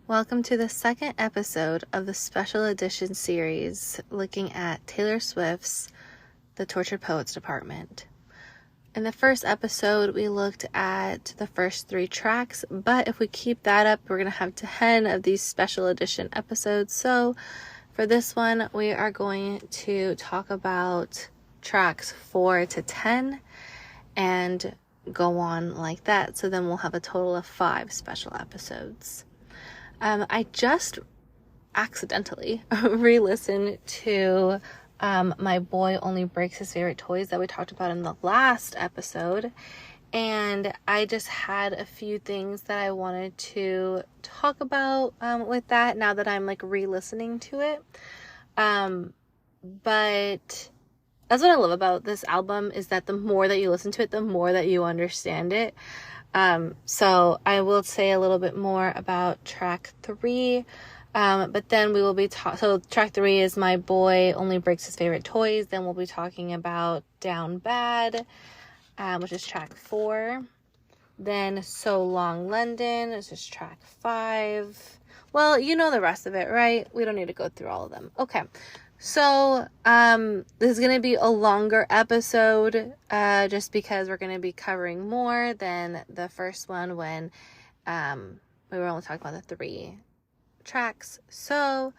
Welcome to the second episode of the special edition series looking at Taylor Swift's The Tortured Poets Department. In the first episode, we looked at the first 3 tracks, but if we keep that up, we're going to have 10 of these special edition episodes. So for this one, we are going to talk about tracks 4 to 10 and go on like that. So then we'll have a total of 5 special episodes. I just accidentally re-listened to My Boy Only Breaks His Favorite Toys that we talked about in the last episode, and I just had a few things that I wanted to talk about with that now that I'm like re-listening to it. But that's what I love about this album, is that the more that you listen to it, the more that you understand it. So I will say a little bit more about track 3, but then we will be so track 3 is My Boy Only Breaks His Favorite Toys. Then we'll be talking about Down Bad, which is track 4. Then So Long London, this is track 5. Well, you know the rest of it, right? We don't need to go through all of them. Okay. So, this is going to be a longer episode, just because we're going to be covering more than the first one when, we were only talking about the 3 tracks. So,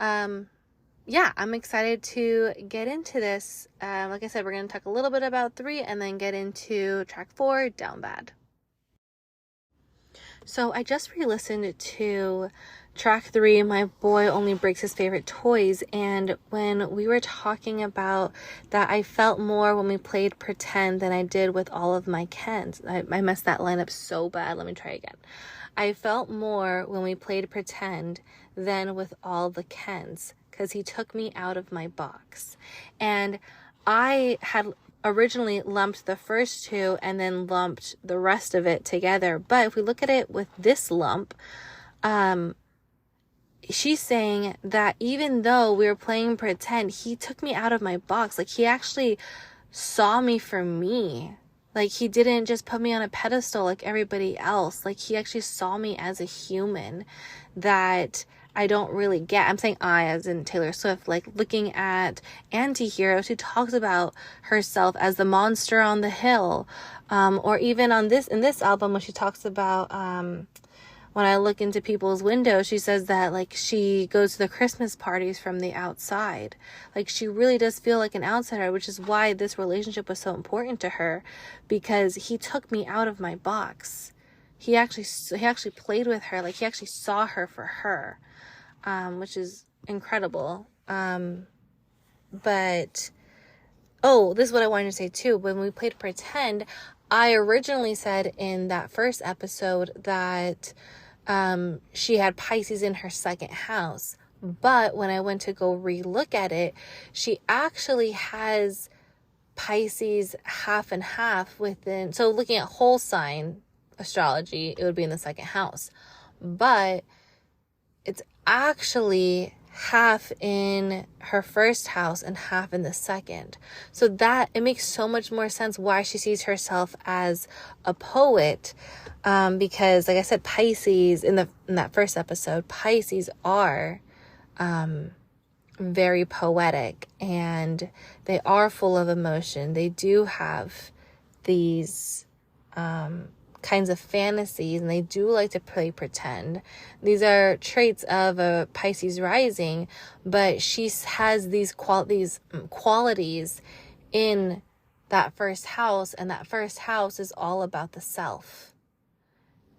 yeah, I'm excited to get into this. Like I said, we're going to talk a little bit about 3 and then get into track 4, Down Bad. So I just re-listened to track 3, My Boy Only Breaks His Favorite Toys, and when we were talking about that, I felt more when we played Pretend than I did with all of my Kens. I messed that line up so bad. Let me try again. I felt more when we played Pretend than with all the Kens, because he took me out of my box. And I had originally lumped the first 2 and then lumped the rest of it together. But if we look at it with this lump, she's saying that even though we were playing Pretend, he took me out of my box. Like, he actually saw me for me. Like, he didn't just put me on a pedestal like everybody else. Like, he actually saw me as a human that I don't really get. I'm saying I, as in Taylor Swift, like looking at Anti-Hero, she talks about herself as the monster on the hill. Or even in this album, when she talks about, when I look into people's windows, she says that like she goes to the Christmas parties from the outside. Like, she really does feel like an outsider, which is why this relationship was so important to her, because he took me out of my box. He actually played with her. Like, he actually saw her for her. Which is incredible. But, this is what I wanted to say too. When we played Pretend, I originally said in that first episode that, she had Pisces in her second house. But when I went to go re-look at it, she actually has Pisces half and half within. So looking at whole sign astrology, it would be in the second house. But it's actually half in her first house and half in the second. So that it makes so much more sense why she sees herself as a poet. Because like I said, Pisces in that first episode, Pisces are very poetic, and they are full of emotion. They do have these kinds of fantasies, and they do like to play pretend. These are traits of a Pisces rising, but she has these qualities in that first house, and that first house is all about the self.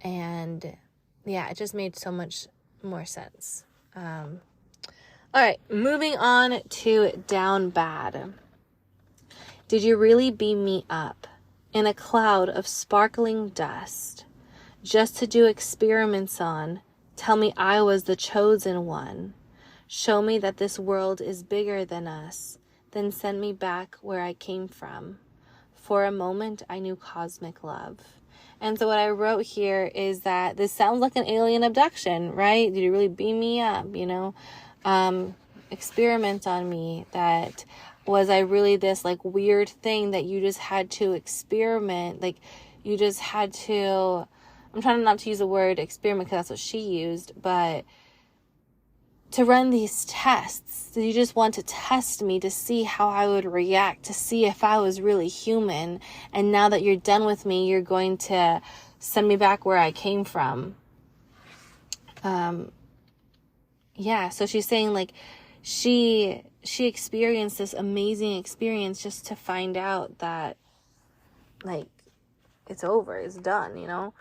And yeah, it just made so much more sense. All right, moving on to Down Bad. Did you really beam me up in a cloud of sparkling dust, just to do experiments on? Tell me I was the chosen one. Show me that this world is bigger than us, then send me back where I came from. For a moment, I knew cosmic love. And so what I wrote here is that this sounds like an alien abduction, right? Did you really beam me up, experiment on me? That was I really this like weird thing that you just had to experiment? Like, you just had to I'm trying not to use the word experiment because that's what she used, but to run these tests. You just want to test me to see how I would react, to see if I was really human. And now that you're done with me, you're going to send me back where I came from. Yeah, so she's saying like she experienced this amazing experience just to find out that like it's over, it's done, you know?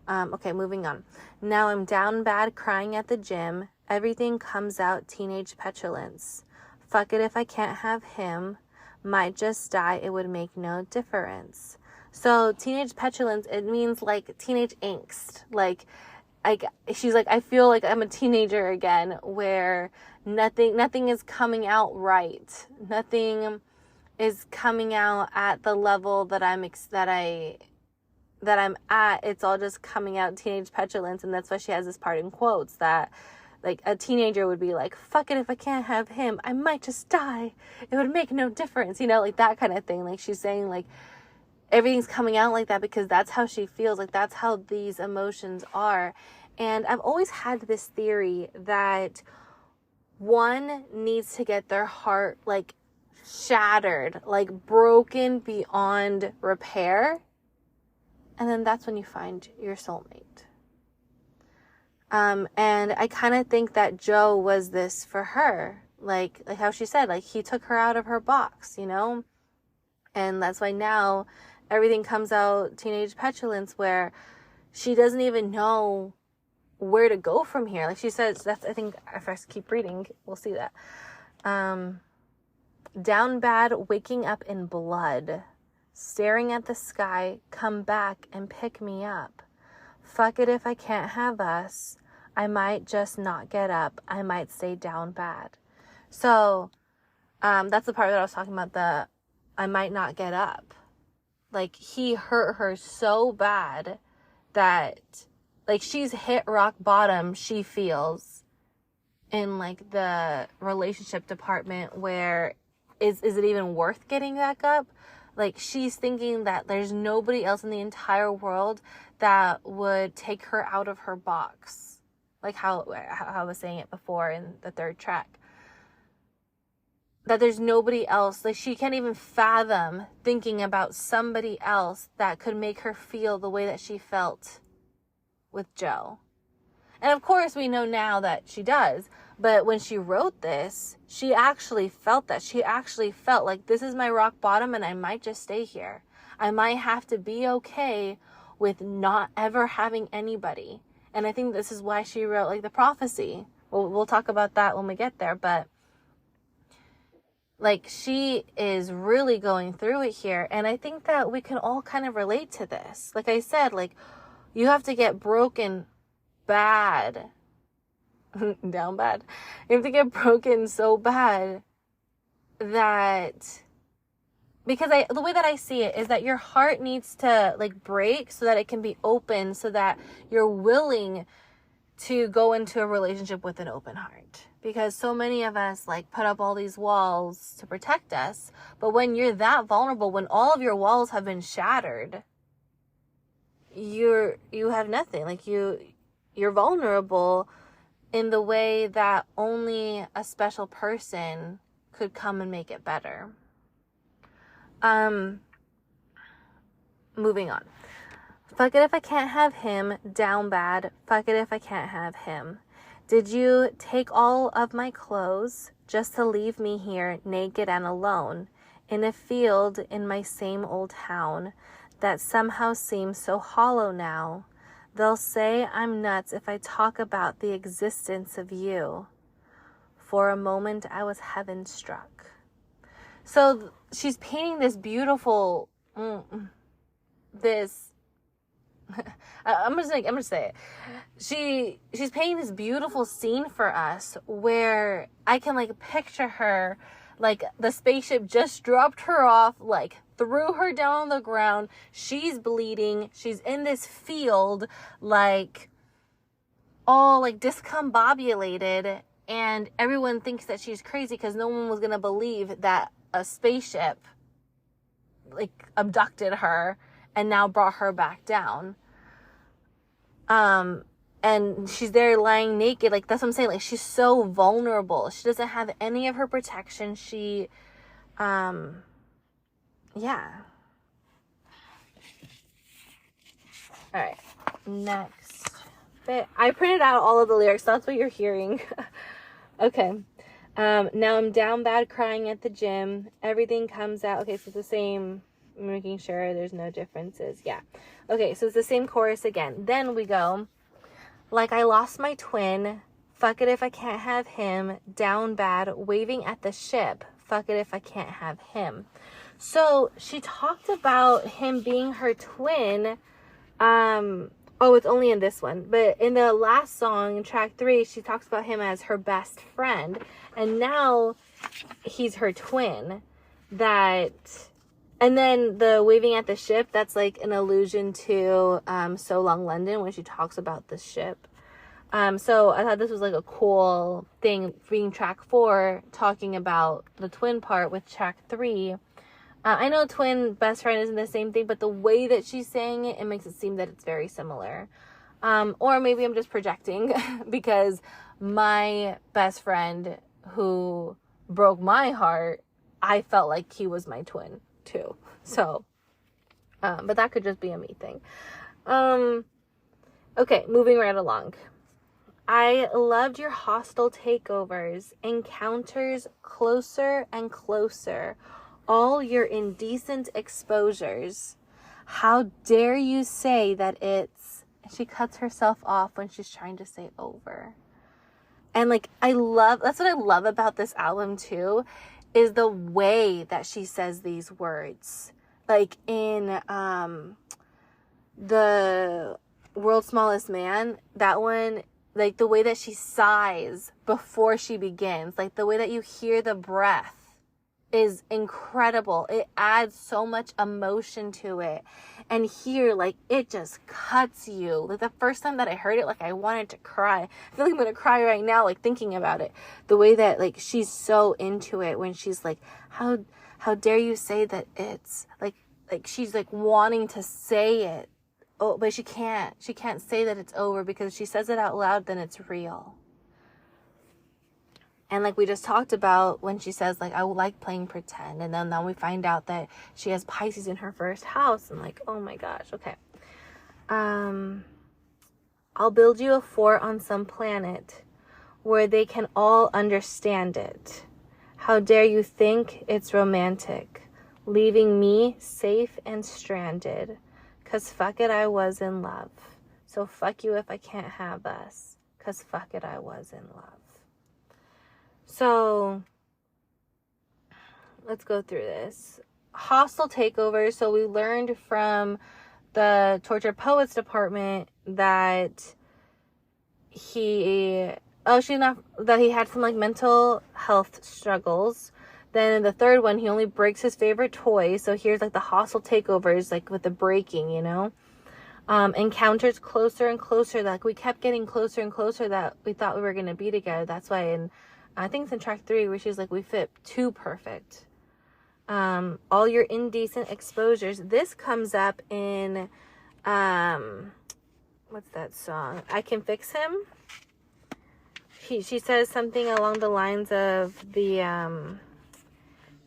Okay, moving on. Now I'm down bad, crying at the gym. Everything comes out, teenage petulance. Fuck it if I can't have him. Might just die, it would make no difference. So teenage petulance, it means like teenage angst. Like she's like, I feel like I'm a teenager again, where nothing is coming out right. Nothing is coming out at the level that I'm at. It's all just coming out teenage petulance. And that's why she has this part in quotes that like a teenager would be like, fuck it if I can't have him, I might just die, it would make no difference, you know, like that kind of thing. Like she's saying like everything's coming out like that because that's how she feels, like that's how these emotions are. And I've always had this theory that one needs to get their heart like shattered, like broken beyond repair, and then that's when you find your soulmate. And I kind of think that Joe was this for her, like how she said, like he took her out of her box, you know, and that's why now everything comes out teenage petulance, where she doesn't even know where to go from here. Like she says, that's, I think if I keep reading, we'll see that. Down bad, waking up in blood, staring at the sky, come back and pick me up. Fuck it if I can't have us. I might just not get up. I might stay down bad. So, that's the part that I was talking about, I might not get up. Like, he hurt her so bad that, like, she's hit rock bottom, she feels, in, like, the relationship department, where is it even worth getting back up? Like, she's thinking that there's nobody else in the entire world that would take her out of her box. Like how I was saying it before in the third track. That there's nobody else. Like, she can't even fathom thinking about somebody else that could make her feel the way that she felt with Joe. And of course, we know now that she does. But when she wrote this, she actually felt that. She actually felt like, this is my rock bottom and I might just stay here. I might have to be okay with not ever having anybody. And I think this is why she wrote like the prophecy. We'll talk about that when we get there. But like, she is really going through it here. And I think that we can all kind of relate to this. Like I said, like, you have to get broken bad. Down bad. You have to get broken so bad that, because the way that I see it is that your heart needs to like break so that it can be open, so that you're willing to go into a relationship with an open heart. Because so many of us like put up all these walls to protect us, but when you're that vulnerable, when all of your walls have been shattered, you have nothing. Like, you're vulnerable in the way that only a special person could come and make it better. Moving on. Fuck it if I can't have him, down bad. Fuck it if I can't have him. Did you take all of my clothes just to leave me here naked and alone in a field in my same old town that somehow seems so hollow now? They'll say I'm nuts if I talk about the existence of you. For a moment, I was heaven struck. So she's painting this beautiful, this, I'm gonna say it. She's painting this beautiful scene for us where I can like picture her, like the spaceship just dropped her off, like threw her down on the ground. She's bleeding. She's in this field, like all like discombobulated, and everyone thinks that she's crazy because no one was gonna believe that a spaceship like abducted her and now brought her back down. And she's there lying naked. Like, that's what I'm saying. Like, she's so vulnerable. She doesn't have any of her protection. She, yeah. All right, next bit. I printed out all of the lyrics. That's what you're hearing. Okay. Now I'm down bad crying at the gym. Everything comes out. Okay, so it's the same. I'm making sure there's no differences. Yeah. Okay, so it's the same chorus again. Then we go, like I lost my twin. Fuck it if I can't have him. Down bad, waving at the ship. Fuck it if I can't have him. So she talked about him being her twin. Oh, it's only in this one. But in the last song, in track 3, she talks about him as her best friend. And now he's her twin. And then the waving at the ship, that's like an allusion to So Long London when she talks about the ship. So I thought this was like a cool thing being track 4, talking about the twin part with track 3. I know twin best friend isn't the same thing, but the way that she's saying it, it makes it seem that it's very similar. Or maybe I'm just projecting because my best friend who broke my heart, I felt like he was my twin too. So, but that could just be a me thing. Okay, moving right along. I loved your hostile takeovers, encounters closer and closer, all your indecent exposures. How dare you say that it's... She cuts herself off when she's trying to say over. And like, that's what I love about this album too, is the way that she says these words. Like in the World's Smallest Man, that one, like the way that she sighs before she begins, like the way that you hear the breath is incredible. It adds so much emotion to it. And here, like, it just cuts you. Like, the first time that I heard it, like, I wanted to cry. I feel like I'm gonna cry right now, like, thinking about it. The way that, like, she's so into it when she's like, how dare you say that it's, like, she's, like, wanting to say it. Oh, but she can't say that it's over, because if she says it out loud, then it's real. And like we just talked about when she says, like, I like playing pretend. And then we find out that she has Pisces in her first house. And like, oh my gosh. Okay. I'll build you a fort on some planet where they can all understand it. How dare you think it's romantic, leaving me safe and stranded. 'Cause fuck it, I was in love. So fuck you if I can't have us. 'Cause fuck it, I was in love. So, let's go through this. Hostile takeover. So we learned from the Tortured Poets department that he had some like mental health struggles. Then in the third one, he only breaks his favorite toy. So here's like the hostile takeovers, like with the breaking, you know. Encounters closer and closer. Like we kept getting closer and closer that we thought we were going to be together. That's why I think it's in track 3 where she's like, we fit too perfect. All your indecent exposures. This comes up in, what's that song? I Can Fix Him. She says something along the lines of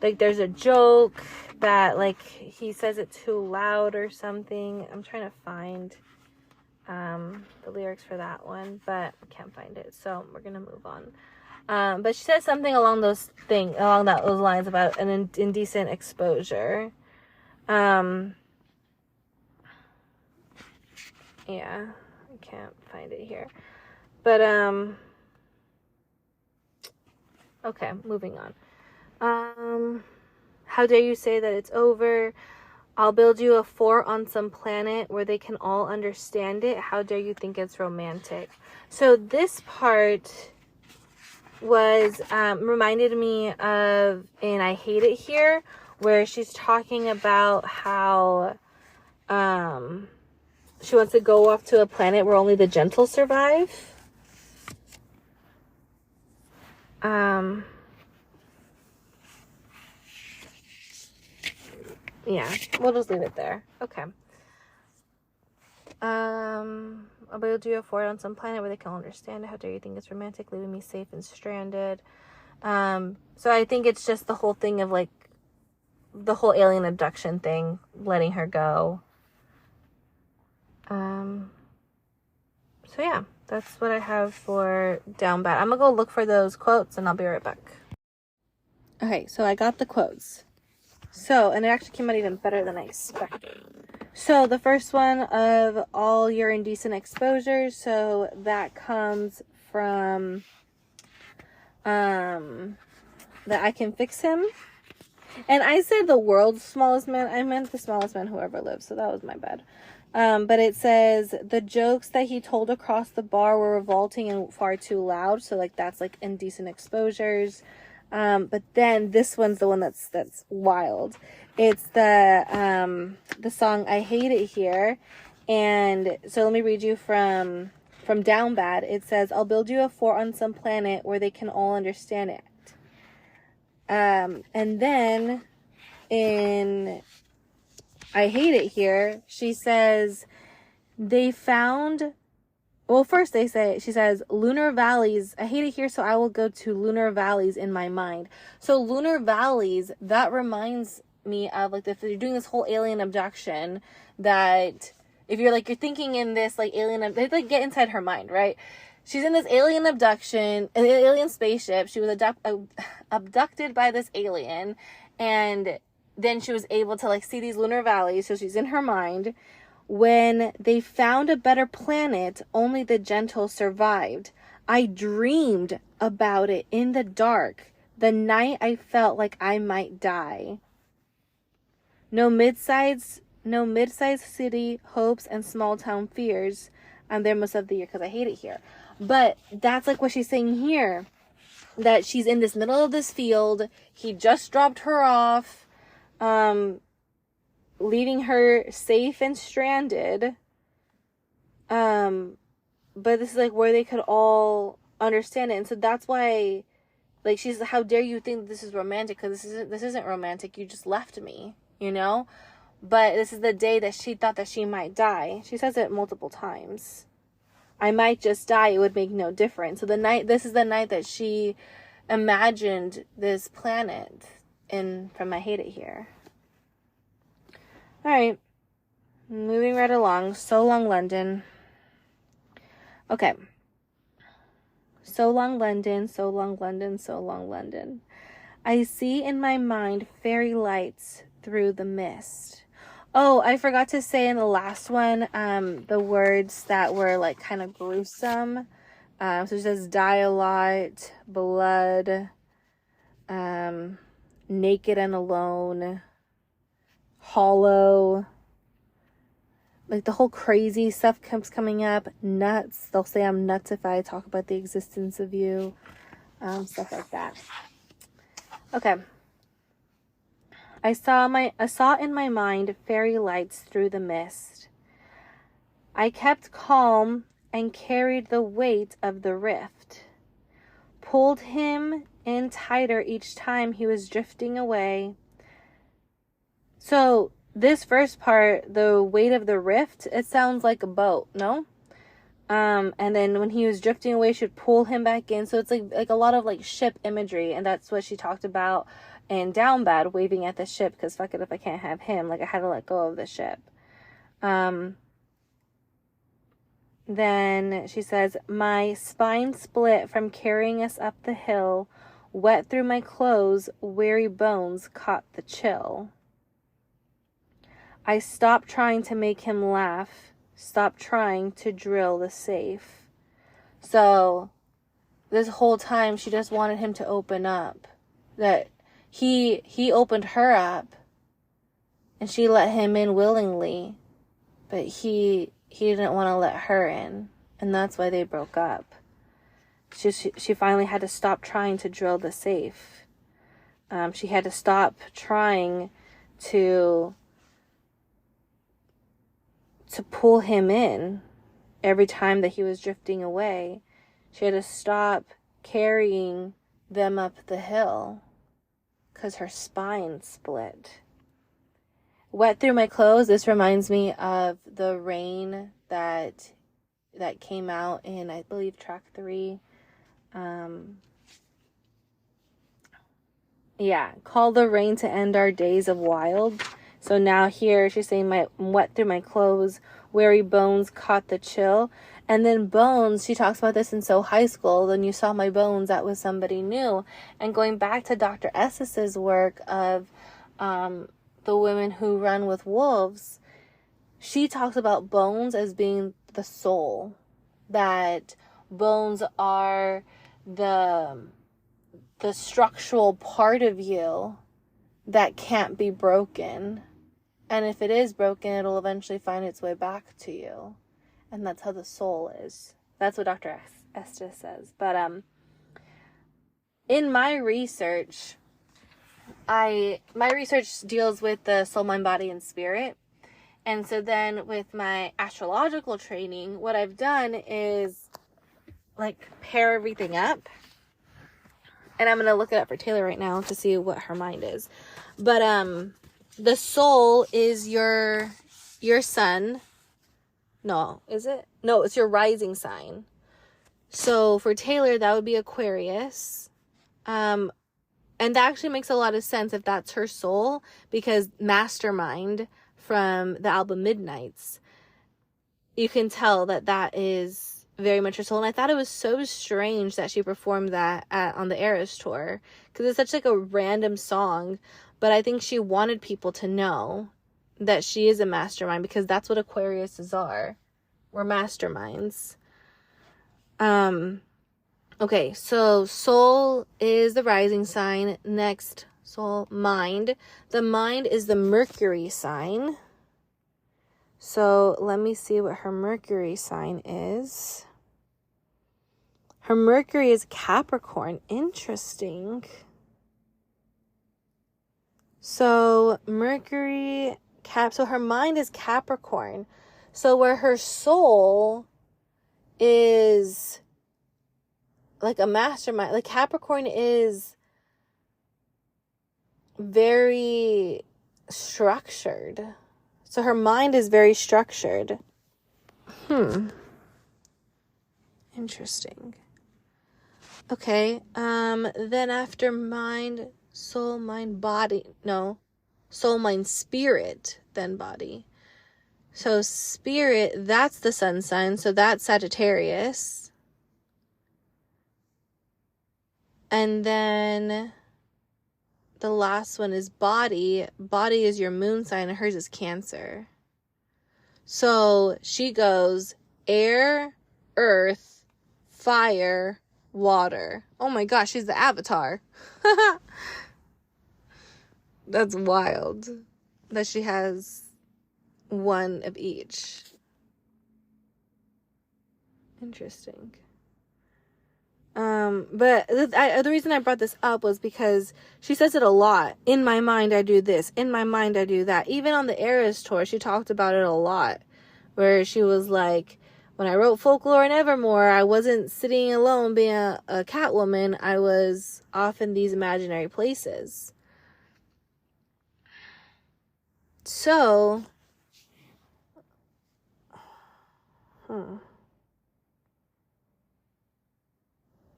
like there's a joke that like he says it too loud or something. I'm trying to find the lyrics for that one, but I can't find it. So we're going to move on. But she says something along those lines about an indecent exposure. Yeah, I can't find it here. But, okay, moving on. How dare you say that it's over? I'll build you a fort on some planet where they can all understand it. How dare you think it's romantic? So this part was reminded me of in I Hate It Here, where she's talking about how she wants to go off to a planet where only the gentle survive. Yeah, we'll just leave it there. Okay. I'll be able to do a fort on some planet where they can understand it. How dare you think it's romantic, leaving me safe and stranded. So I think it's just the whole thing of like the whole alien abduction thing, letting her go. So yeah, that's what I have for Down Bad. I'm gonna go look for those quotes and I'll be right back. Okay, so I got the quotes. So, and it actually came out even better than I expected. So the first one of all your indecent exposures, so that comes from that I can fix him. And I said the world's smallest man. I meant the smallest man who ever lived, so that was my bad. But it says the jokes that he told across the bar were revolting and far too loud. So like that's like indecent exposures. But then this one's the one that's wild. It's the song I Hate It Here. And so let me read you from Down Bad. It says, I'll build you a fort on some planet where they can all understand it. And then in I Hate It Here, she says, she says, lunar valleys, I hate it here, so I will go to lunar valleys in my mind. So lunar valleys, that reminds me of, like, if you're doing this whole alien abduction, that if you're thinking in this, like, alien, they, like, get inside her mind, right? She's in this alien abduction, an alien spaceship. She was abducted by this alien, and then she was able to, like, see these lunar valleys, so she's in her mind. When they found a better planet, only the gentle survived. I dreamed about it in the dark, the night I felt like I might die. No mid-sized city hopes and small town fears. I'm there most of the year because I hate it here. But that's like what she's saying here, that she's in this middle of this field. He just dropped her off, leaving her safe and stranded. But this is like where they could all understand it. And so that's why, like, she's, how dare you think this is romantic? Because this isn't romantic. You just left me, you know? But this is the day that she thought that she might die. She says it multiple times. I might just die. It would make no difference. So this is the night that she imagined this planet from I Hate It Here. All right. Moving right along. So long, London. Okay. So long, London. So long, London. So long, London. I see in my mind fairy lights through the mist. Oh, I forgot to say in the last one, the words that were like kind of gruesome. So it says die a lot, blood, naked and alone, hollow. Like the whole crazy stuff keeps coming up. Nuts. They'll say I'm nuts if I talk about the existence of you. Stuff like that. Okay. I saw in my mind fairy lights through the mist. I kept calm and carried the weight of the rift. Pulled him in tighter each time he was drifting away. So this first part, the weight of the rift, it sounds like a boat, no? And then when he was drifting away, she'd pull him back in. So it's like a lot of like ship imagery, and that's what she talked about in Down Bad, waving at the ship, because fuck it if I can't have him. Like, I had to let go of the ship. Then she says, my spine split from carrying us up the hill. Wet through my clothes, weary bones caught the chill. I stopped trying to make him laugh. Stopped trying to drill the safe. So this whole time she just wanted him to open up. That he opened her up and she let him in willingly, but he didn't want to let her in, and that's why they broke up. She finally had to stop trying to drill the safe. She had to stop trying to pull him in every time that he was drifting away. She had to stop carrying them up the hill because her spine split. Wet through my clothes. This reminds me of the rain that came out in, I believe, track 3. Call the rain to end our days of wild. So now here she's saying, I'm wet through my clothes, weary bones caught the chill. And then bones, she talks about this in So High School. Then you saw my bones, that was somebody new. And going back to Dr. Esses's work of the women who run with wolves, she talks about bones as being the soul. That bones are the structural part of you that can't be broken. And if it is broken, it'll eventually find its way back to you. And that's how the soul is. That's what Dr. Estes says. But in my research, my research deals with the soul, mind, body, and spirit. And so then with my astrological training, what I've done is like pair everything up. And I'm going to look it up for Taylor right now to see what her mind is. But the soul is your sun. No, is it? No, it's your rising sign. So for Taylor, that would be Aquarius. And that actually makes a lot of sense if that's her soul, because Mastermind from the album Midnights, you can tell that is very much her soul. And I thought it was so strange that she performed that on the Eras tour, because it's such like a random song, but I think she wanted people to know that she is a mastermind, because that's what Aquariuses are. We're masterminds. Okay, so soul is the rising sign. Next, soul, mind. The mind is the Mercury sign. So let me see what her Mercury sign is. Her Mercury is Capricorn. Interesting. So Mercury, so her mind is Capricorn. So where her soul is like a mastermind, like Capricorn is very structured. So her mind is very structured. Interesting. Okay, then after mind, soul, mind, body. No, soul, mind, spirit, then body. So spirit, that's the sun sign. So that's Sagittarius. And then the last one is body. Body is your moon sign, and hers is Cancer. So she goes air, earth, fire, water. Oh my gosh, she's the Avatar. That's wild that she has one of each. Interesting. But the reason I brought this up was because she says it a lot. In my mind, I do this. In my mind, I do that. Even on the Eras tour, she talked about it a lot. Where she was like, when I wrote Folklore and Evermore, I wasn't sitting alone being a Catwoman. I was off in these imaginary places. So,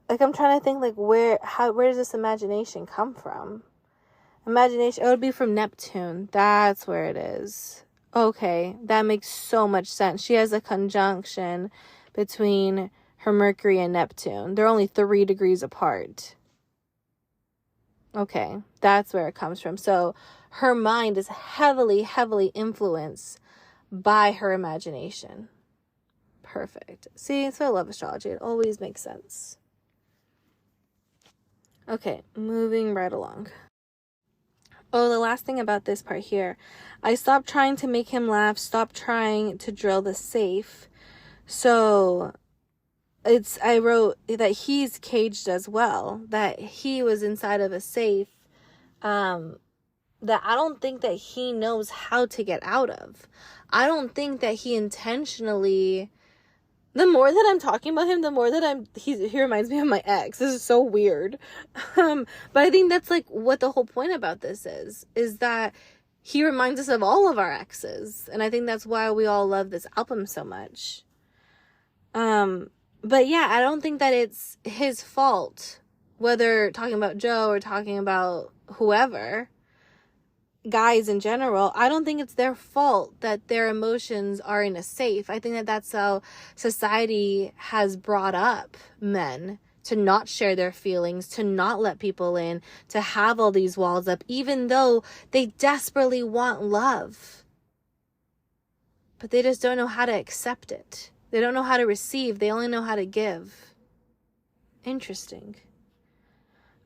like, I'm trying to think, like, where does this imagination come from? Imagination, it would be from Neptune. That's where it is. Okay, that makes so much sense. She has a conjunction between her Mercury and Neptune. They're only 3 degrees apart. Okay, that's where it comes from. So her mind is heavily, heavily influenced by her imagination. Perfect. See, so I love astrology. It always makes sense. Okay, moving right along. Oh, the last thing about this part here. I stopped trying to make him laugh. Stopped trying to drill the safe. So I wrote that he's caged as well. That he was inside of a safe. That I don't think that he knows how to get out of. I don't think that he intentionally... The more that I'm talking about him, the more that he reminds me of my ex. This is so weird. But I think that's like what the whole point about this is that he reminds us of all of our exes. And I think that's why we all love this album so much. But yeah, I don't think that it's his fault, whether talking about Joe or talking about whoever, guys in general. I don't think it's their fault that their emotions are in a safe. I think that that's how society has brought up men, to not share their feelings, to not let people in, to have all these walls up, even though they desperately want love. But they just don't know how to accept it. They don't know how to receive. They only know how to give. Interesting.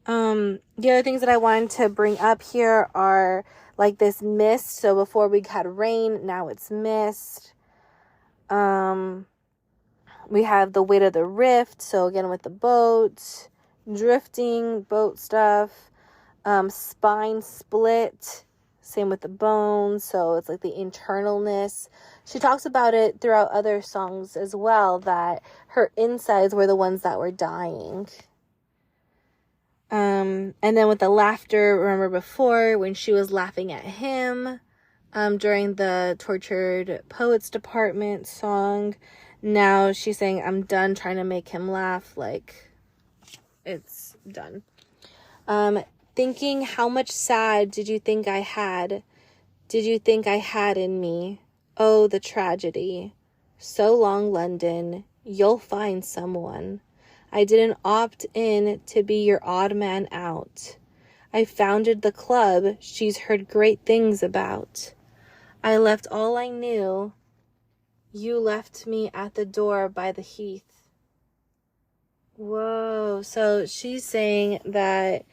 The other things that I wanted to bring up here are like this mist. So before we had rain, now it's mist. We have the weight of the rift. So again, with the boat, drifting, boat stuff, spine split, same with the bones. So it's like the internalness. She talks about it throughout other songs as well, that her insides were the ones that were dying. And then with the laughter, remember before when she was laughing at him, during the Tortured Poets Department song, now she's saying, I'm done trying to make him laugh. Like, it's done. Thinking, how much sad did you think I had? Did you think I had in me? Oh, the tragedy. So long, London. You'll find someone. I didn't opt in to be your odd man out. I founded the club she's heard great things about. I left all I knew. You left me at the door by the heath. Whoa. So she's saying that,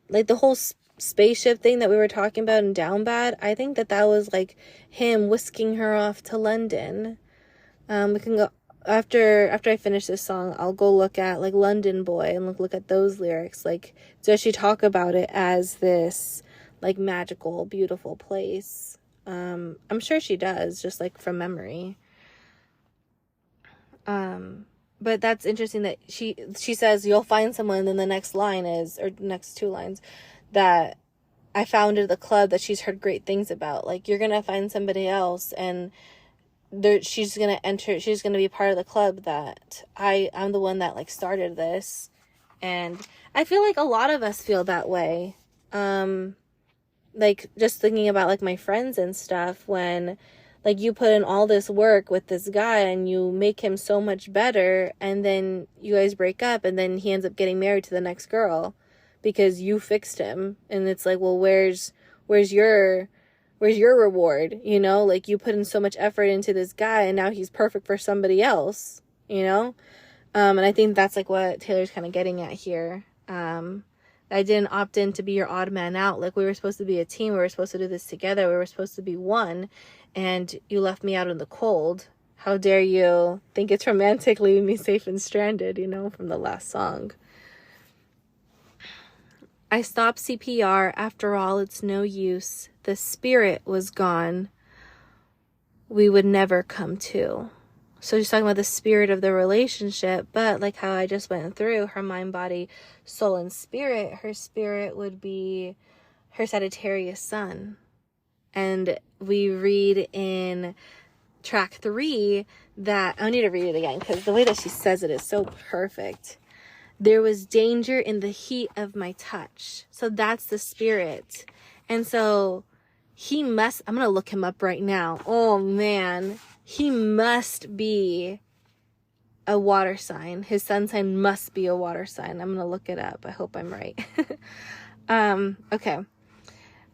like, the whole spaceship thing that we were talking about in Down Bad, I think that was like him whisking her off to London. We can go after I finish this song, I'll go look at like London Boy and look at those lyrics. Like, does she talk about it as this like magical, beautiful place? I'm sure she does, just like from memory. But that's interesting that she says you'll find someone, and then the next line is, or next two lines, that I founded the club that she's heard great things about. Like, you're gonna find somebody else, and she's gonna be part of the club that I'm the one that like started this. And I feel like a lot of us feel that way. Like, just thinking about like my friends and stuff, when like you put in all this work with this guy and you make him so much better, and then you guys break up, and then he ends up getting married to the next girl because you fixed him. And it's like, well, where's your reward? You know, like, you put in so much effort into this guy and now he's perfect for somebody else, you know? And I think that's like what Taylor's kind of getting at here. I didn't opt in to be your odd man out. Like, we were supposed to be a team. We were supposed to do this together. We were supposed to be one, and you left me out in the cold. How dare you think it's romantic leaving me safe and stranded, you know, from the last song. I stopped CPR. After all, it's no use. The spirit was gone. We would never come to. So she's talking about the spirit of the relationship, but like how I just went through her mind, body, soul, and spirit, her spirit would be her Sagittarius sun. And we read in track 3 that, I need to read it again because the way that she says it is so perfect. There was danger in the heat of my touch. So that's the spirit. And so I'm going to look him up right now. Oh man, he must be a water sign. His sun sign must be a water sign. I'm going to look it up. I hope I'm right. Okay.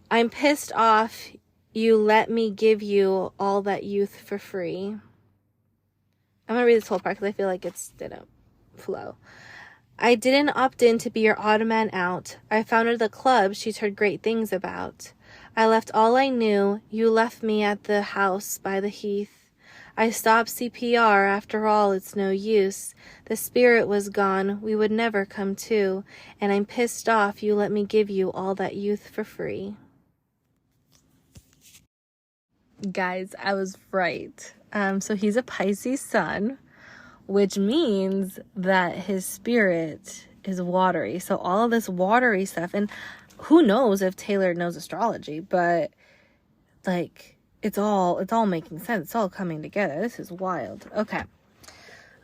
I'm pissed off. You let me give you all that youth for free. I'm going to read this whole part because I feel like it didn't flow. I didn't opt in to be your odd man out. I founded the club she's heard great things about. I left all I knew. You left me at the house by the heath. I stopped CPR. After all, it's no use. The spirit was gone. We would never come to. And I'm pissed off. You let me give you all that youth for free. Guys, I was right. So he's a Pisces sun, which means that his spirit is watery. So all of this watery stuff, and who knows if Taylor knows astrology, but like, it's all making sense. It's all coming together. This is wild. Okay.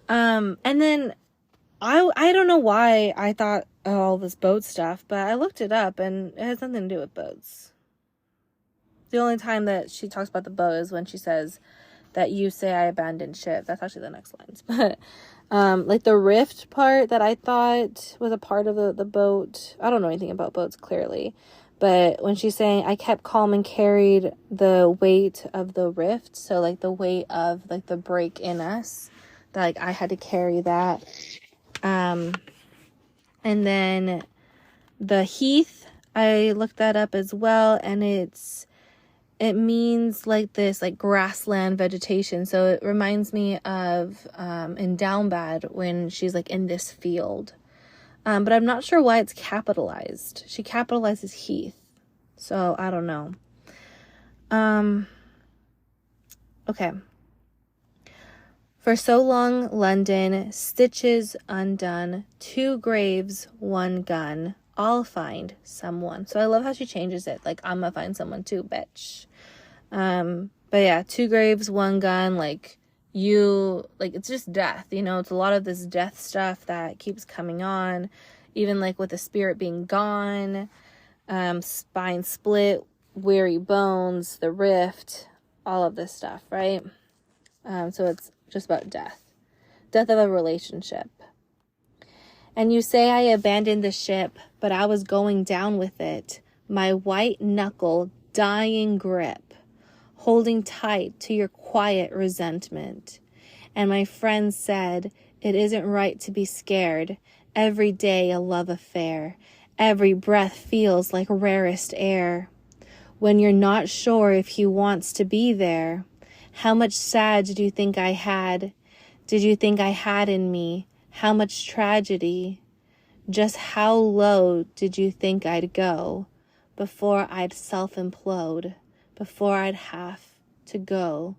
And then I don't know why I thought all this boat stuff, but I looked it up and it has nothing to do with boats. The only time that she talks about the boat is when she says that you say I abandoned ship. That's actually the next lines. But like the rift part that I thought was a part of the boat. I don't know anything about boats clearly. But when she's saying I kept calm and carried the weight of the rift. So like the weight of like the break in us. That like I had to carry that. And then the heath, I looked that up as well. And it means like this, like grassland vegetation. So it reminds me of in Down Bad when she's like in this field. But I'm not sure why it's capitalized. She capitalizes heath. So I don't know. Okay. For so long, London, stitches undone, 2 graves, 1 gun. I'll find someone. So I love how she changes it. Like, I'm gonna find someone too, bitch. But yeah, 2 graves, 1 gun. Like, it's just death, you know? It's a lot of this death stuff that keeps coming on. Even, like, with the spirit being gone. Spine split, weary bones, the rift. All of this stuff, right? So it's just about death. Death of a relationship. And you say I abandoned the ship, but I was going down with it. My white knuckle, dying grip, holding tight to your quiet resentment. And my friend said, it isn't right to be scared. Every day a love affair. Every breath feels like rarest air. When you're not sure if he wants to be there. How much sad did you think I had? Did you think I had in me? How much tragedy? Just how low did you think I'd go before I'd self-implode, before I'd have to go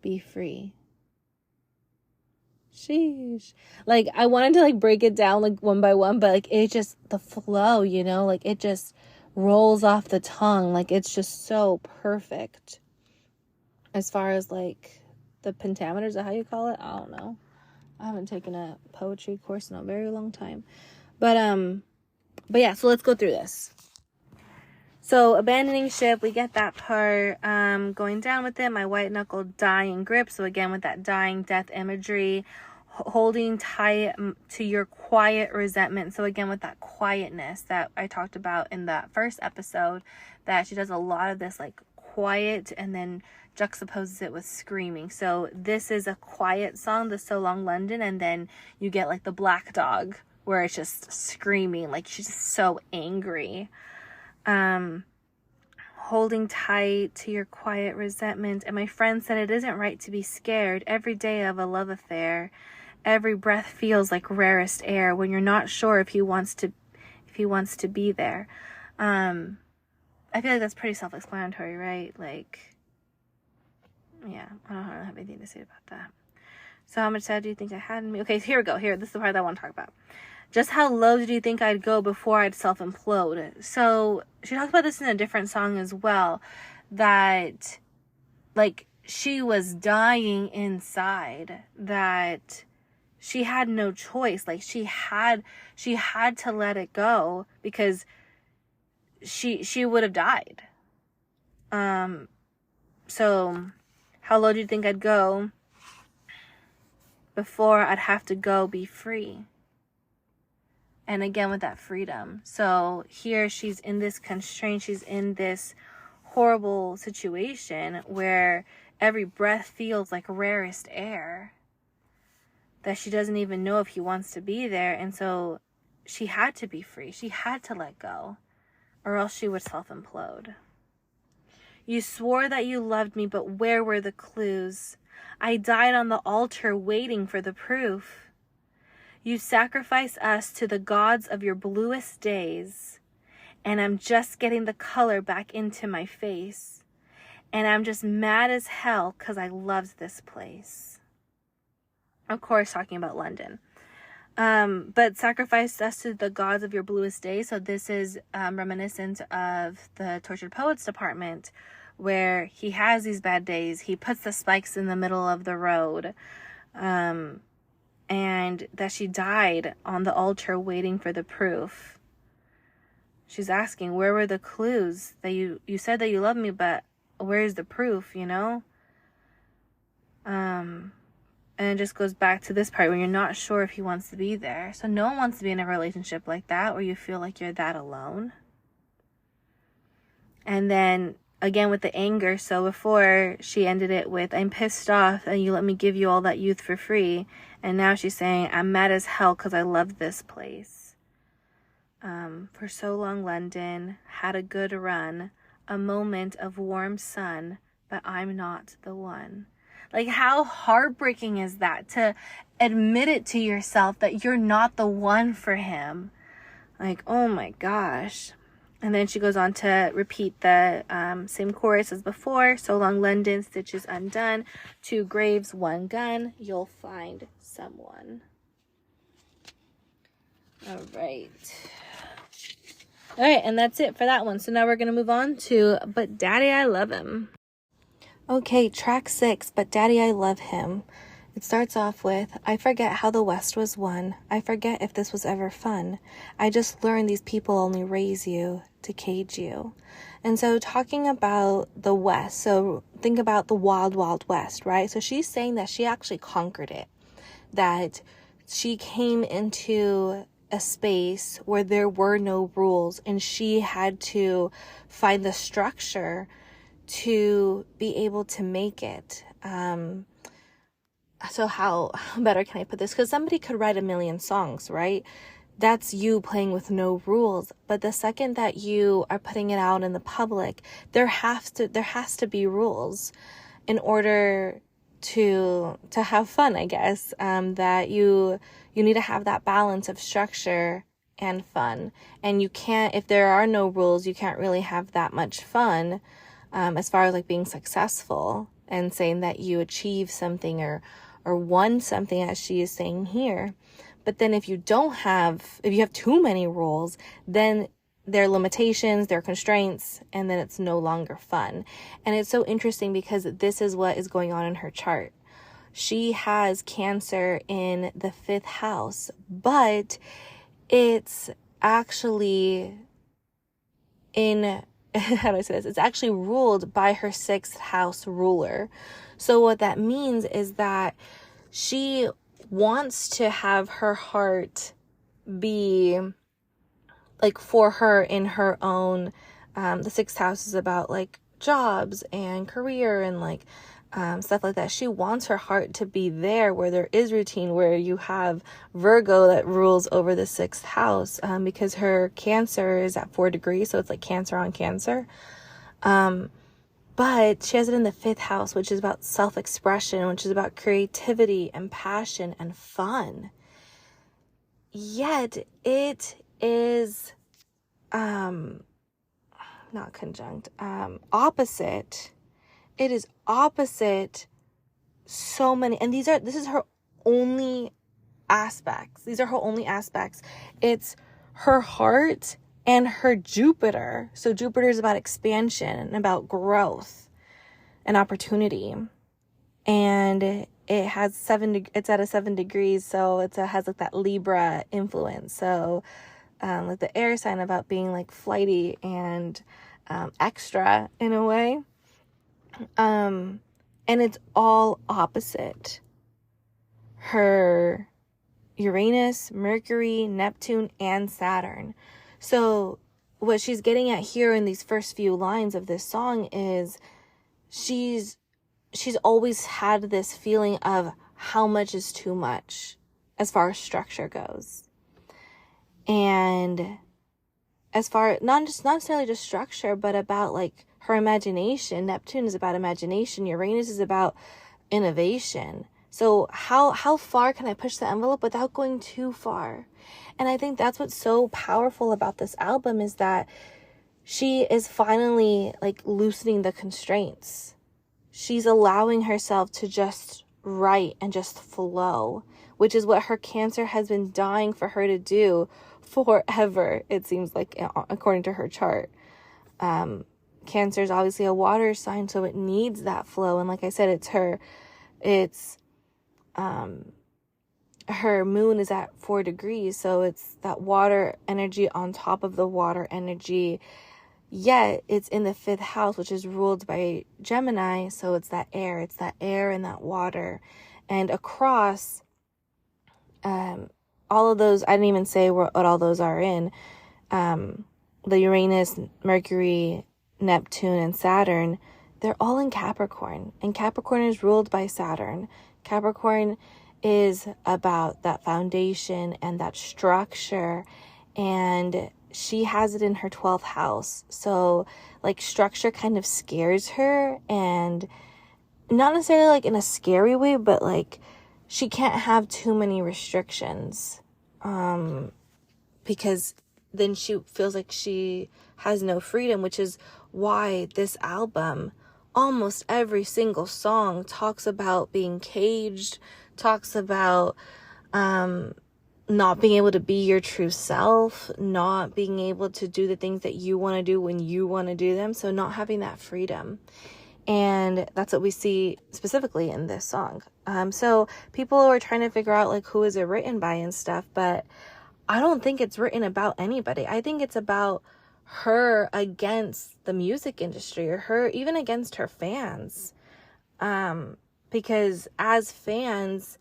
be free? Sheesh. Like, I wanted to, like, break it down, like, one by one, but, like, it just, the flow, you know? Like, it just rolls off the tongue. Like, it's just so perfect. As far as, like, the pentameter, is that how you call it? I don't know. I haven't taken a poetry course in a very long time. But yeah, so let's go through this. So, abandoning ship, we get that part. Going down with it, my white knuckle dying grip. So again, with that dying death imagery, holding tight to your quiet resentment. So again, with that quietness that I talked about in that first episode, that she does a lot of this like quiet and then juxtaposes it with screaming. So this is a quiet song, the So Long London, and then you get like the Black Dog where it's just screaming, like she's just so angry. Holding tight to your quiet resentment. And my friend said it isn't right to be scared every day of a love affair. Every breath feels like rarest air when you're not sure if he wants to be there. I feel like that's pretty self-explanatory, right? Like, yeah, I don't have anything to say about that. So how much sad do you think I had in me? Okay, so here we go. Here, this is the part that I want to talk about. Just how low did you think I'd go before I'd self-implode? So she talks about this in a different song as well, that like she was dying inside, that she had no choice. Like she had to let it go because she would have died. So how low do you think I'd go before I'd have to go be free? And again, with that freedom. So here she's in this constraint. She's in this horrible situation where every breath feels like rarest air. That she doesn't even know if he wants to be there. And so she had to be free. She had to let go. Or else she would self-implode. You swore that you loved me, but where were the clues? I died on the altar waiting for the proof. You sacrifice us to the gods of your bluest days, and I'm just getting the color back into my face, and I'm just mad as hell because I loved this place. Of course, talking about London. But sacrifice us to the gods of your bluest days. So this is reminiscent of the Tortured Poets Department, where he has these bad days. He puts the spikes in the middle of the road. And that she died on the altar waiting for the proof. She's asking, where were the clues that you said that you love me, but where's the proof, you know? And it just goes back to this part where you're not sure if he wants to be there. So no one wants to be in a relationship like that where you feel like you're that alone. And then again with the anger. So before she ended it with, I'm pissed off and you let me give you all that youth for free. And now she's saying, I'm mad as hell because I love this place. For so long, London had a good run, a moment of warm sun, but I'm not the one. Like, how heartbreaking is that to admit it to yourself that you're not the one for him? Like, oh my gosh. And then she goes on to repeat the same chorus as before. So long, London, stitches undone. 2 graves, 1 gun. You'll find someone. All right. All right, and that's it for that one. So now we're going to move on to But Daddy, I Love Him. Okay, track 6, But Daddy, I Love Him. It starts off with, I forget how the West was won. I forget if this was ever fun. I just learned these people only raise you to cage you. And so talking about the West, so think about the wild, wild West, right? So she's saying that she actually conquered it, that she came into a space where there were no rules and she had to find the structure to be able to make it. So how better can I put this? Because somebody could write a million songs, right? That's you playing with no rules. But the second that you are putting it out in the public, there has to be rules in order to have fun, I guess. That you need to have that balance of structure and fun. And you can't, if there are no rules, you can't really have that much fun as far as like being successful and saying that you achieve something or won something, as she is saying here. But then if you have too many rules, then there are limitations, there are constraints, and then it's no longer fun. And it's so interesting because this is what is going on in her chart. She has Cancer in the 5th house, but it's actually in, how do I say this? It's actually ruled by her 6th house ruler. So what that means is that she wants to have her heart be like for her in her own, the 6th house is about like jobs and career and like stuff like that. She wants her heart to be there where there is routine, where you have Virgo that rules over the 6th house, because her Cancer is at 4 degrees. So it's like Cancer on Cancer. But she has it in the 5th house, which is about self-expression, which is about creativity and passion and fun. Yet it is not conjunct, opposite. It is opposite so many, and this is her only aspects. These are her only aspects. It's her heart and her Jupiter. So Jupiter is about expansion and about growth and opportunity. And it has it's at a 7 degrees. So has like that Libra influence. So, like the air sign about being like flighty and, extra in a way. And it's all opposite. Her Uranus, Mercury, Neptune, and Saturn. So what she's getting at here in these first few lines of this song is she's always had this feeling of how much is too much as far as structure goes. And as far, not necessarily just structure, but about like her imagination. Neptune is about imagination. Uranus is about innovation. So how far can I push the envelope without going too far? And I think that's what's so powerful about this album, is that she is finally like loosening the constraints. She's allowing herself to just write and just flow, which is what her Cancer has been dying for her to do forever, it seems like, according to her chart. Cancer is obviously a water sign, so it needs that flow. And like I said, her moon is at 4 degrees, so it's that water energy on top of the water energy. Yet it's in the 5th house, which is ruled by Gemini, so it's that air and that water. And across all of those, I didn't even say what all those are in. The Uranus, Mercury, Neptune, and Saturn, they're all in Capricorn. And Capricorn is ruled by Saturn. Capricorn is about that foundation and that structure, and she has it in her 12th house. So like structure kind of scares her, and not necessarily like in a scary way, but like she can't have too many restrictions, because then she feels like she has no freedom, which is why this album, almost every single song talks about being caged, talks about not being able to be your true self, not being able to do the things that you want to do when you want to do them. So not having that freedom. And that's what we see specifically in this song. So people are trying to figure out like who is it written by and stuff, but I don't think it's written about anybody. I think it's about her against the music industry, or her even against her fans. Because as fans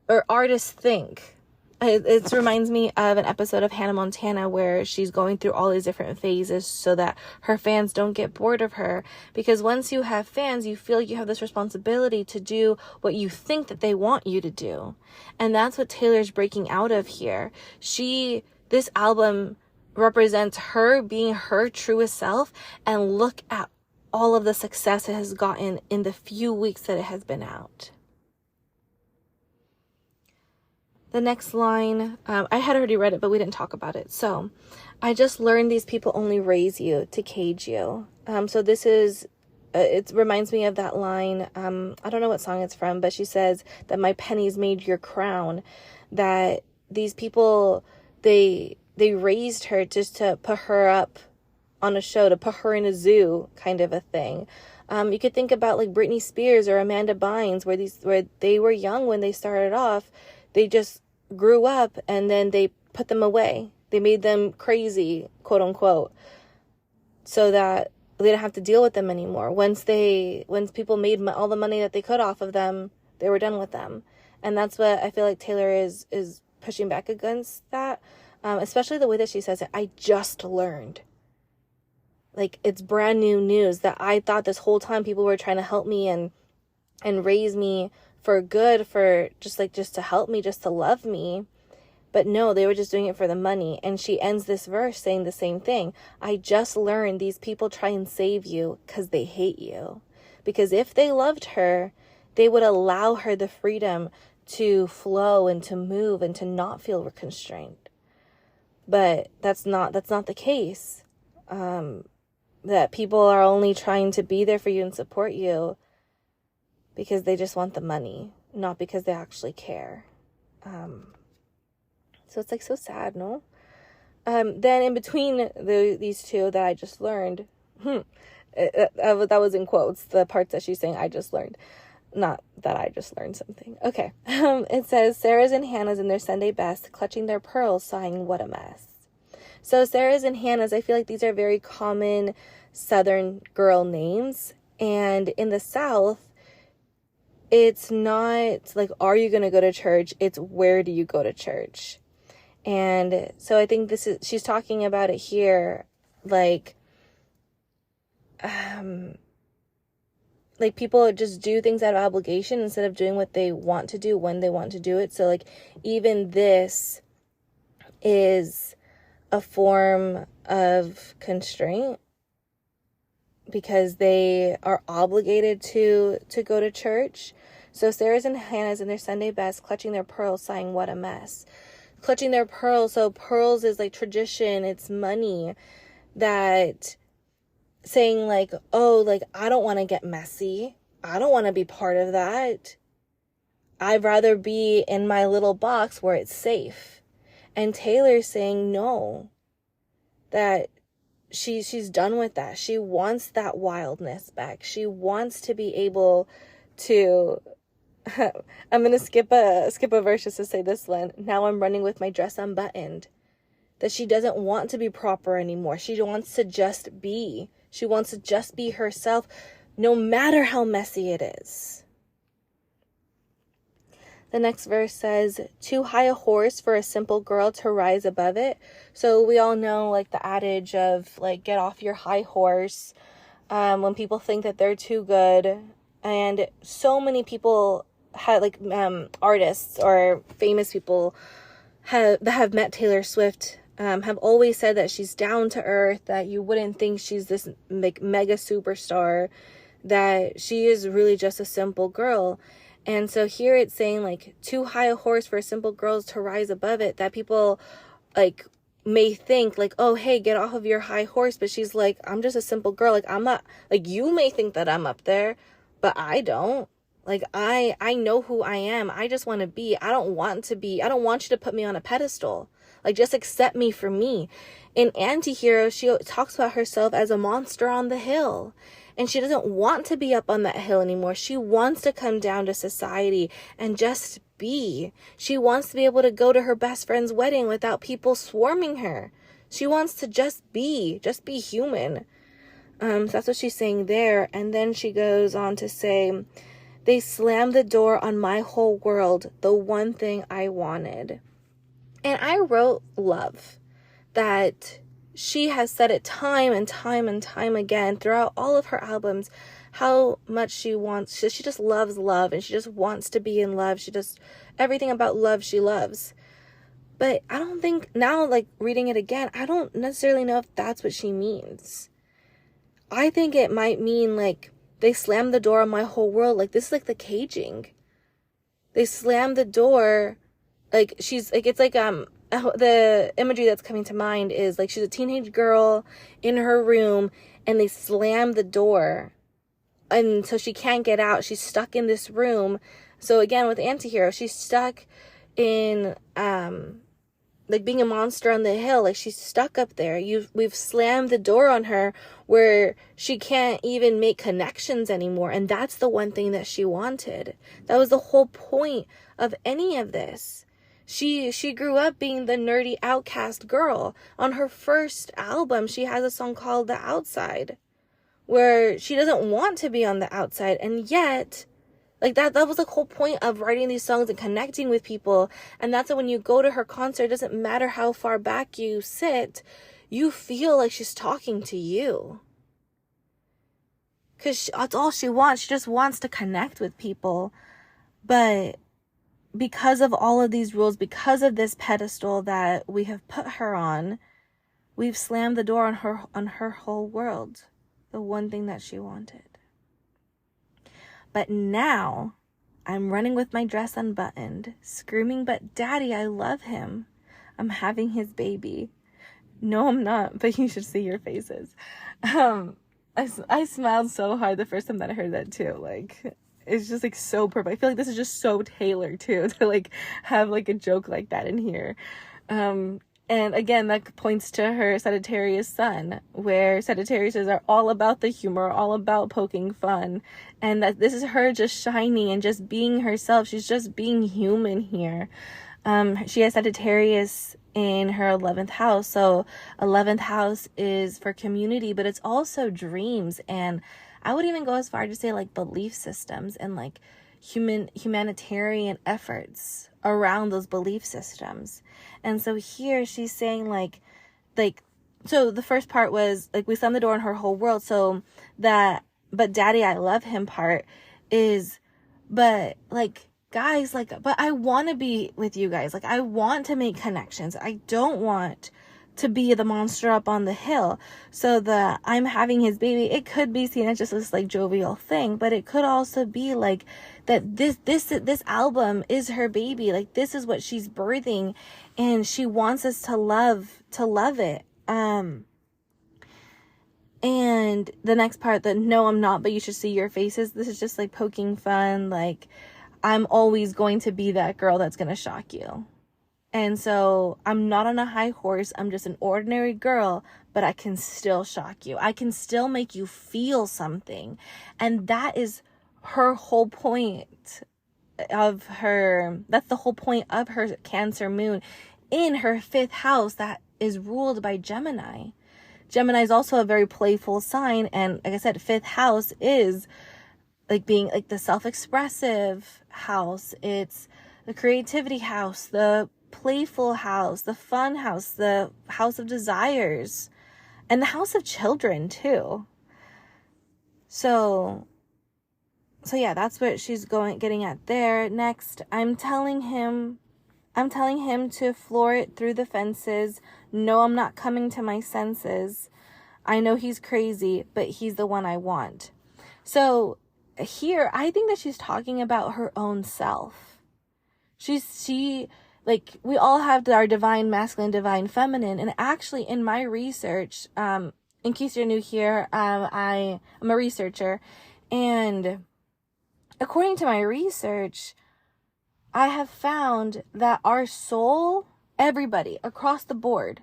or artists think, it reminds me of an episode of Hannah Montana where she's going through all these different phases so that her fans don't get bored of her. Because once you have fans, you feel you have this responsibility to do what you think that they want you to do. And that's what Taylor's breaking out of here. This album represents her being her truest self, and look at all of the success it has gotten in the few weeks that it has been out. The next line, I had already read it, but we didn't talk about it. So, I just learned these people only raise you to cage you. So this is, it reminds me of that line, I don't know what song it's from, but she says that my pennies made your crown. That these people, they raised her just to put her up on a show, to put her in a zoo kind of a thing. You could think about like Britney Spears or Amanda Bynes, where they were young when they started off. They just grew up and then they put them away. They made them crazy, quote unquote, so that they didn't have to deal with them anymore. Once people made all the money that they could off of them, they were done with them. And that's what I feel like Taylor is pushing back against that. Especially the way that she says it. I just learned. Like, it's brand new news that I thought this whole time people were trying to help me and raise me for good, for just to help me, just to love me. But no, they were just doing it for the money. And she ends this verse saying the same thing. I just learned these people try and save you because they hate you. Because if they loved her, they would allow her the freedom to flow and to move and to not feel constrained. But that's not the case. That people are only trying to be there for you and support you because they just want the money, not because they actually care. So it's like so sad, no? Then in between these two that I just learned, that was in quotes, the parts that she's saying I just learned. Not that I just learned something. Okay. It says, Sarah's and Hannah's in their Sunday best, clutching their pearls, sighing, what a mess. So Sarah's and Hannah's, I feel like these are very common Southern girl names. And in the South, it's not like, are you going to go to church? It's where do you go to church? And so I think she's talking about it here, like people just do things out of obligation instead of doing what they want to do when they want to do it. So like even this is a form of constraint because they are obligated to go to church. So Sarah's and Hannah's in their Sunday best, clutching their pearls, sighing, what a mess. Clutching their pearls. So pearls is like tradition. It's money. That saying like, oh, like, I don't want to get messy. I don't want to be part of that. I'd rather be in my little box where it's safe. And Taylor's saying no. That she's done with that. She wants that wildness back. She wants to be able to I'm going to skip a verse just to say this one. Now I'm running with my dress unbuttoned. That she doesn't want to be proper anymore. She wants to just be. She wants to just be herself, no matter how messy it is. The next verse says, too high a horse for a simple girl to rise above it. So we all know, like, the adage of, like, get off your high horse, when people think that they're too good. And so many people have, like, artists or famous people that have met Taylor Swift, have always said that she's down to earth, that you wouldn't think she's this, like, mega superstar, that she is really just a simple girl. And so here it's saying, like, too high a horse for simple girls to rise above it, that people, like, may think, like, oh, hey, get off of your high horse. But she's like, I'm just a simple girl. Like, I'm not, like, you may think that I'm up there, but I don't. Like, I know who I am. I just want to be. I don't want you to put me on a pedestal. Like, just accept me for me. In Antihero, she talks about herself as a monster on the hill. And she doesn't want to be up on that hill anymore. She wants to come down to society and just be. She wants to be able to go to her best friend's wedding without people swarming her. She wants to just be human. So that's what she's saying there. And then she goes on to say, they slammed the door on my whole world, the one thing I wanted. And I wrote love, that she has said it time and time and time again throughout all of her albums, how much she wants, she just loves love, and she just wants to be in love. She just, everything about love she loves. But I don't think, now, like, reading it again, I don't necessarily know if that's what she means. I think it might mean, like, they slammed the door on my whole world. Like, this is like the caging. They slammed the door, like, she's, like, it's like, the imagery that's coming to mind is, like, she's a teenage girl in her room and they slam the door, and so she can't get out. She's stuck in this room. So again, with Antihero, she's stuck in like being a monster on the hill. Like, she's stuck up there. We've slammed the door on her where she can't even make connections anymore. And that's the one thing that she wanted. That was the whole point of any of this. She grew up being the nerdy outcast girl. On her first album, she has a song called The Outside, where she doesn't want to be on the outside. And yet, like, that was the whole point of writing these songs and connecting with people. And that's why when you go to her concert, it doesn't matter how far back you sit, you feel like she's talking to you. Because that's all she wants. She just wants to connect with people. But because of all of these rules, because of this pedestal that we have put her on, we've slammed the door on her whole world, the one thing that she wanted. But now I'm running with my dress unbuttoned, screaming, but Daddy, I love him. I'm having his baby. No, I'm not, but you should see your faces. I smiled so hard the first time that I heard that too. Like, it's just, like, so perfect. I feel like this is just so Taylor too, to, like, have, like, a joke like that in here. And again, that points to her Sagittarius sun, where Sagittariuses are all about the humor, all about poking fun. And that this is her just shining and just being herself. She's just being human here. She has Sagittarius in her 11th house. So 11th house is for community, but it's also dreams. And I would even go as far to say, like, belief systems and, like, humanitarian efforts around those belief systems. And so here she's saying, like, so the first part was, like, we slammed the door on her whole world. So that, but Daddy, I love him part is, but, like, guys, like, but I want to be with you guys. Like, I want to make connections. I don't want to be the monster up on the hill. So the I'm having his baby, it could be seen as just this, like, jovial thing, but it could also be like that this album is her baby. Like, this is what she's birthing, and she wants us to love it. And the next part, that no, I'm not, but you should see your faces. This is just, like, poking fun. Like, I'm always going to be that girl that's going to shock you. And so I'm not on a high horse. I'm just an ordinary girl, but I can still shock you. I can still make you feel something. And that is her whole point of that's the whole point of her Cancer moon in her 5th house that is ruled by Gemini. Gemini is also a very playful sign. And like I said, 5th house is like being like the self-expressive house. It's the creativity house, the playful house, the fun house, the house of desires, and the house of children too. So yeah, that's what she's getting at there. Next, I'm telling him to floor it through the fences. No, I'm not coming to my senses. I know he's crazy, but he's the one I want. So here, I think that she's talking about her own self. Like, we all have our divine masculine, divine feminine. And actually, in my research, in case you're new here, I'm a researcher. And according to my research, I have found that our soul, everybody across the board,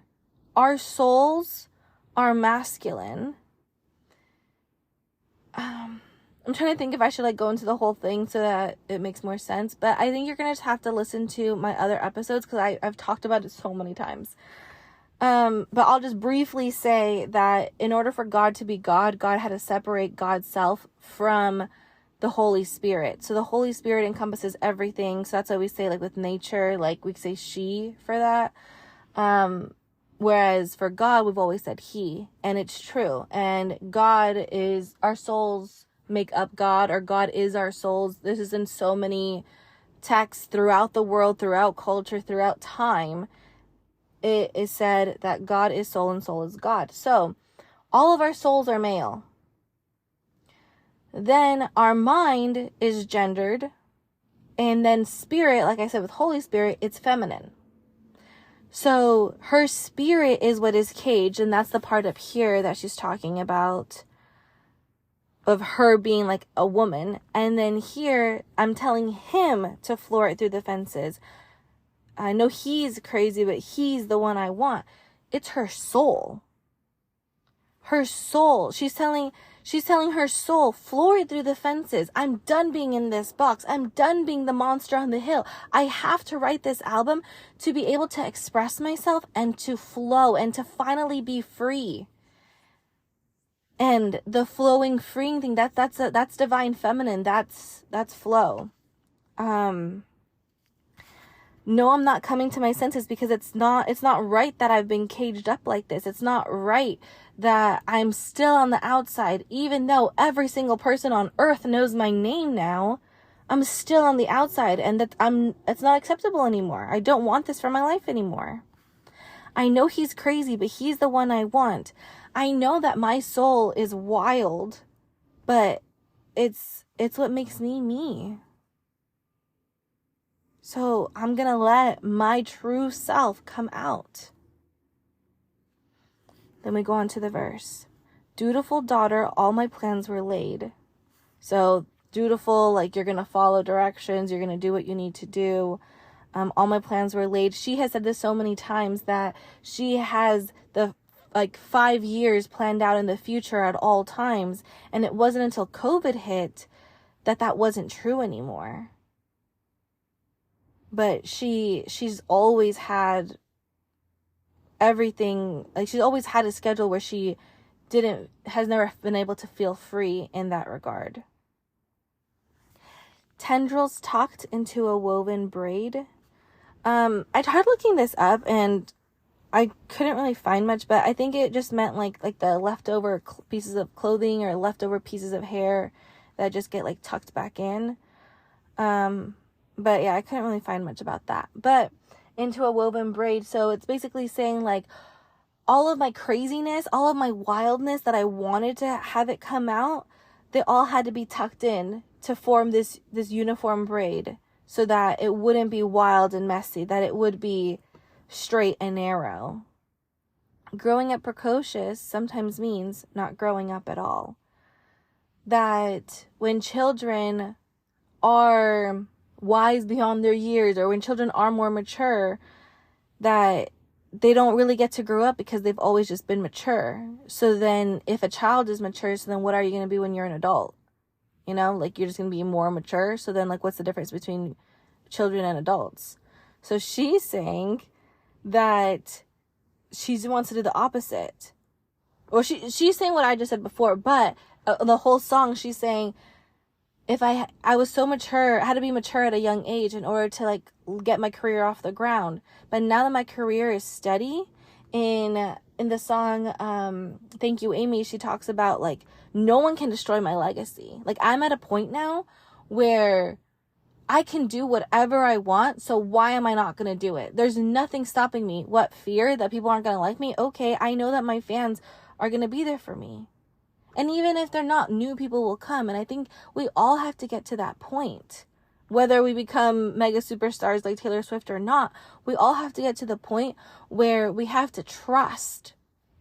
our souls are masculine. I'm trying to think if I should like go into the whole thing so that it makes more sense. But I think you're going to have to listen to my other episodes because I've talked about it so many times. But I'll just briefly say that in order for God to be God, God had to separate God's self from the Holy Spirit. So the Holy Spirit encompasses everything. So that's why we say like with nature, like we say she for that. Whereas for God, we've always said he, and it's true. And God is our souls make up God, or God is our souls. This is in so many texts throughout the world, throughout culture, throughout time. It is said that God is soul and soul is God. So all of our souls are male. Then our mind is gendered. And then spirit, like I said with Holy Spirit, it's feminine. So her spirit is what is caged. And that's the part up here that she's talking about, of her being like a woman. And then here, I'm telling him to floor it through the fences. I know he's crazy, but he's the one I want. It's her soul. Her soul. She's telling her soul, floor it through the fences. I'm done being in this box. I'm done being the monster on the hill. I have to write this album to be able to express myself and to flow and to finally be free. And the flowing, freeing thing, that's divine feminine. That's flow. No, I'm not coming to my senses because it's not right that I've been caged up like this. It's not right that I'm still on the outside, even though every single person on earth knows my name now. I'm still on the outside, and it's not acceptable anymore. I don't want this for my life anymore. I know he's crazy, but he's the one I want. I know that my soul is wild, but it's what makes me me. So I'm going to let my true self come out. Then we go on to the verse. Dutiful daughter, all my plans were laid. So dutiful, like you're going to follow directions. You're going to do what you need to do. All my plans were laid. She has said this so many times that she has the 5 years planned out in the future at all times. And it wasn't until COVID hit that wasn't true anymore. But she's always had everything, like she's always had a schedule where she has never been able to feel free in that regard. Tendrils tucked into a woven braid. I tried looking this up and I couldn't really find much, but I think it just meant like the leftover pieces of clothing or leftover pieces of hair that just get like tucked back in. But yeah, I couldn't really find much about that. But into a woven braid. So it's basically saying like all of my craziness, all of my wildness that I wanted to have it come out, they all had to be tucked in to form this uniform braid so that it wouldn't be wild and messy, that it would be straight and narrow. Growing up precocious sometimes means not growing up at all. That when children are wise beyond their years, or when children are more mature, that they don't really get to grow up because they've always just been mature. So then if a child is mature, so then what are you going to be when you're an adult? You know, like, you're just going to be more mature. So then, like, what's the difference between children and adults? So she's saying that she wants to do the opposite. Or she's saying what I just said before, but the whole song, she's saying, if I was so mature, I had to be mature at a young age in order to, like, get my career off the ground. But now that my career is steady, in the song, Thank You, Amy, she talks about, like, no one can destroy my legacy. Like, I'm at a point now where I can do whatever I want, so why am I not going to do it? There's nothing stopping me. What, fear that people aren't going to like me? Okay, I know that my fans are going to be there for me. And even if they're not, new people will come. And I think we all have to get to that point. Whether we become mega superstars like Taylor Swift or not, we all have to get to the point where we have to trust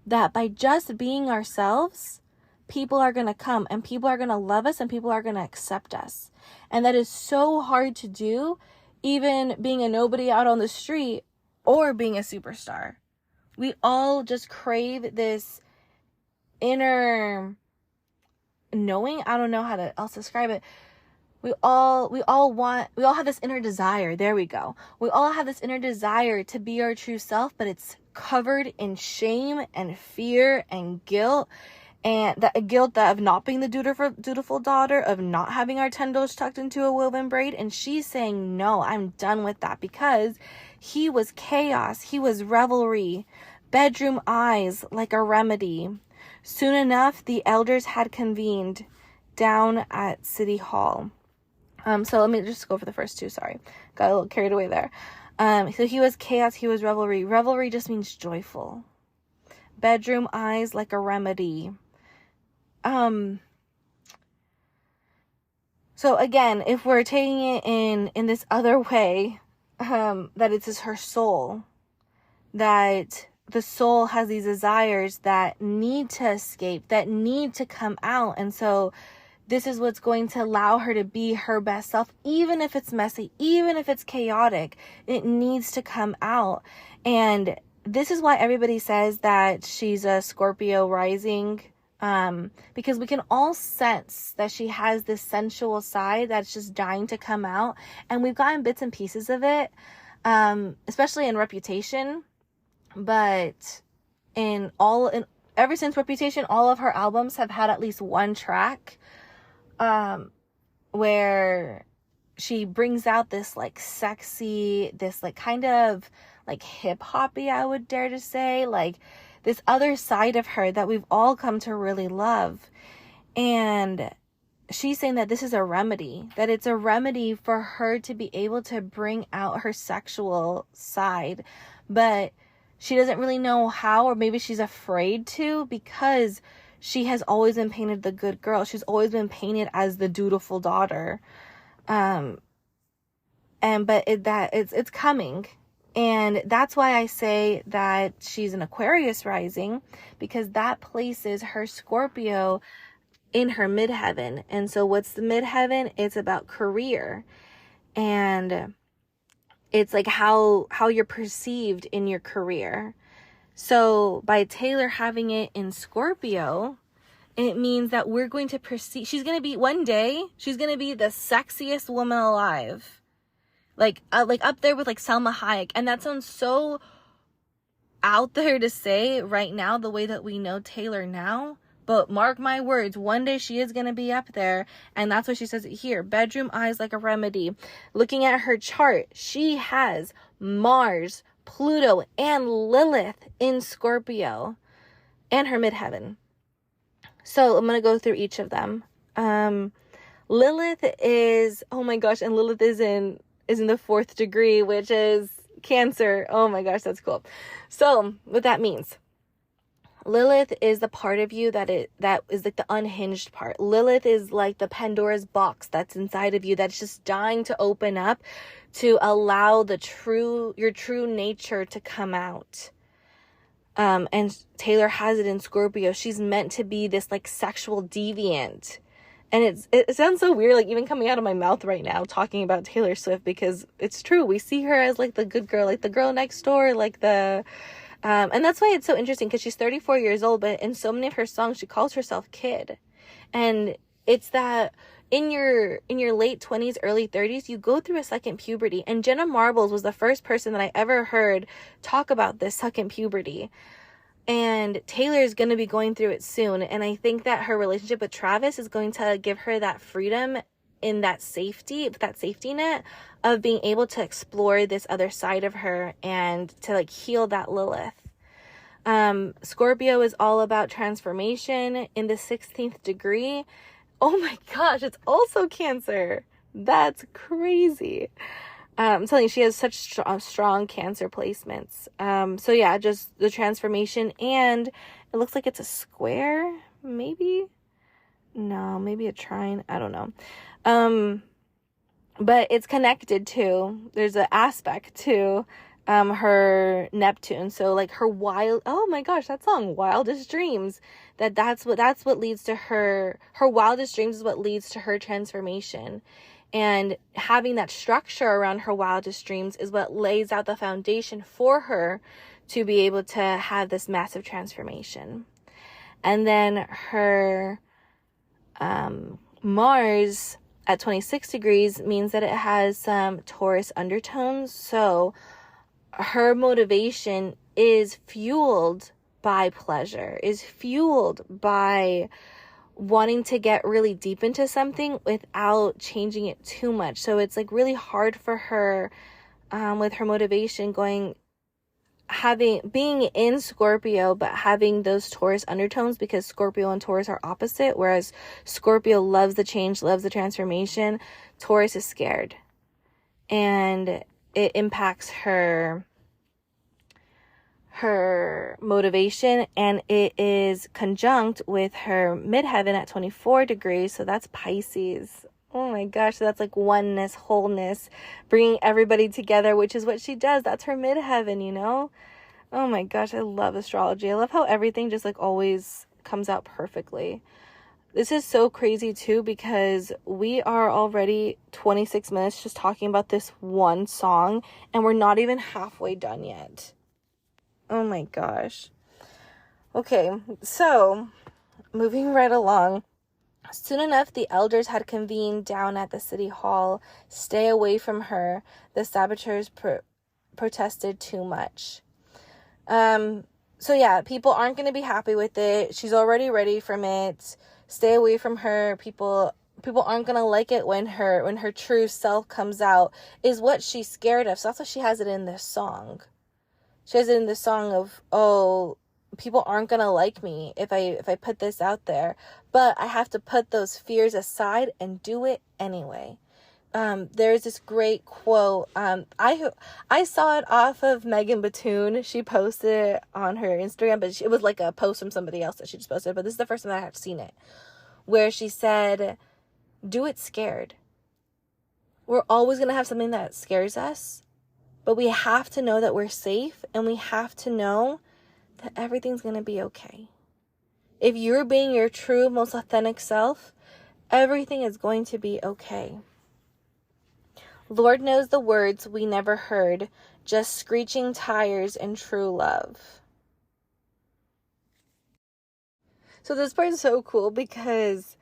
that by just being ourselves, people are going to come and people are going to love us and people are going to accept us. And that is so hard to do, even being a nobody out on the street or being a superstar. We all just crave this inner knowing. I don't know how to else describe it. We all have this inner desire. There we go. We all have this inner desire to be our true self, but it's covered in shame and fear and guilt. And that guilt that of not being the dutiful daughter, of not having our tendrils tucked into a woven braid. And she's saying, no, I'm done with that, because he was chaos. He was revelry, bedroom eyes like a remedy. Soon enough, the elders had convened down at City Hall. So let me just go for the first two. Sorry, got a little carried away there. So he was chaos. He was revelry. Revelry just means joyful. Bedroom eyes like a remedy. So again, if we're taking it in this other way, that it's just her soul, that the soul has these desires that need to escape, that need to come out. And so this is what's going to allow her to be her best self, even if it's messy, even if it's chaotic, it needs to come out. And this is why everybody says that she's a Scorpio rising, because we can all sense that she has this sensual side that's just dying to come out. And we've gotten bits and pieces of it, especially in Reputation. But ever since Reputation, all of her albums have had at least one track where she brings out this like sexy, this like kind of like hip hoppy, I would dare to say, like this other side of her that we've all come to really love. And she's saying that this is a remedy, that it's a remedy for her to be able to bring out her sexual side, but she doesn't really know how, or maybe she's afraid to, because she has always been painted the good girl. She's always been painted as the dutiful daughter. But it's coming. And that's why I say that she's an Aquarius rising, because that places her Scorpio in her midheaven. And so what's the midheaven? It's about career. And it's like how you're perceived in your career. So by Taylor having it in Scorpio, it means that we're going to perceive, one day, she's going to be the sexiest woman alive. Like up there with like Salma Hayek. And that sounds so out there to say right now, the way that we know Taylor now. But mark my words, one day she is going to be up there. And that's what she says here. Bedroom eyes like a remedy. Looking at her chart, she has Mars, Pluto, and Lilith in Scorpio. And her midheaven. So I'm going to go through each of them. Lilith is, oh my gosh, and Lilith is in the 4th degree, which is Cancer. Oh my gosh, that's cool. So what that means, Lilith is the part of you that is like the unhinged part. Lilith is like the Pandora's box that's inside of you that's just dying to open up to allow your true nature to come out. And Taylor has it in Scorpio. She's meant to be this like sexual deviant And it sounds so weird, like even coming out of my mouth right now talking about Taylor Swift, because it's true. We see her as like the good girl, like the girl next door, like the and that's why it's so interesting, because she's 34 years old, but in so many of her songs she calls herself kid. And it's that in your late 20s, early 30s, you go through a second puberty. And Jenna Marbles was the first person that I ever heard talk about this second puberty. And Taylor is going to be going through it soon. And I think that her relationship with Travis is going to give her that freedom in that safety net of being able to explore this other side of her and to like heal that Lilith. Scorpio is all about transformation in the 16th degree. Oh my gosh, it's also Cancer. That's crazy. I'm telling you, she has such strong Cancer placements. So yeah, just the transformation, and it looks like it's a square, maybe? No, maybe a trine. I don't know. But it's connected to, there's an aspect to her Neptune. So like her oh my gosh, that song, Wildest Dreams, that's what leads to her wildest dreams is what leads to her transformation. And having that structure around her wildest dreams is what lays out the foundation for her to be able to have this massive transformation. And then her Mars at 26 degrees means that it has some Taurus undertones. So her motivation is fueled by pleasure, is fueled by wanting to get really deep into something without changing it too much. So it's like really hard for her with her motivation being in Scorpio, but having those Taurus undertones, because Scorpio and Taurus are opposite. Whereas Scorpio loves the change, loves the transformation. Taurus is scared, and it impacts her motivation, and it is conjunct with her midheaven at 24 degrees. So that's Pisces. Oh my gosh, so that's like oneness, wholeness, bringing everybody together, which is what she does. That's her midheaven, you know? Oh my gosh, I love astrology. I love how everything just like always comes out perfectly. This is so crazy too, because we are already 26 minutes just talking about this one song, and we're not even halfway done yet. Oh my gosh. Okay, so moving right along. Soon enough, the elders had convened down at the city hall. Stay away from her. The saboteurs protested too much. So yeah, people aren't going to be happy with it. She's already ready from it. Stay away from her. People aren't going to like it when her true self comes out, is what she's scared of. So that's why she has it in this song. She has it in the song of, oh, people aren't going to like me if I put this out there, but I have to put those fears aside and do it anyway. There's this great quote. I saw it off of Megan Batoon. She posted it on her Instagram, but it was like a post from somebody else that she just posted. But this is the first time that I have seen it, where she said, do it scared. We're always going to have something that scares us, but we have to know that we're safe, and we have to know that everything's going to be okay. If you're being your true, most authentic self, everything is going to be okay. Lord knows the words we never heard, just screeching tires and true love. So this part is so cool, because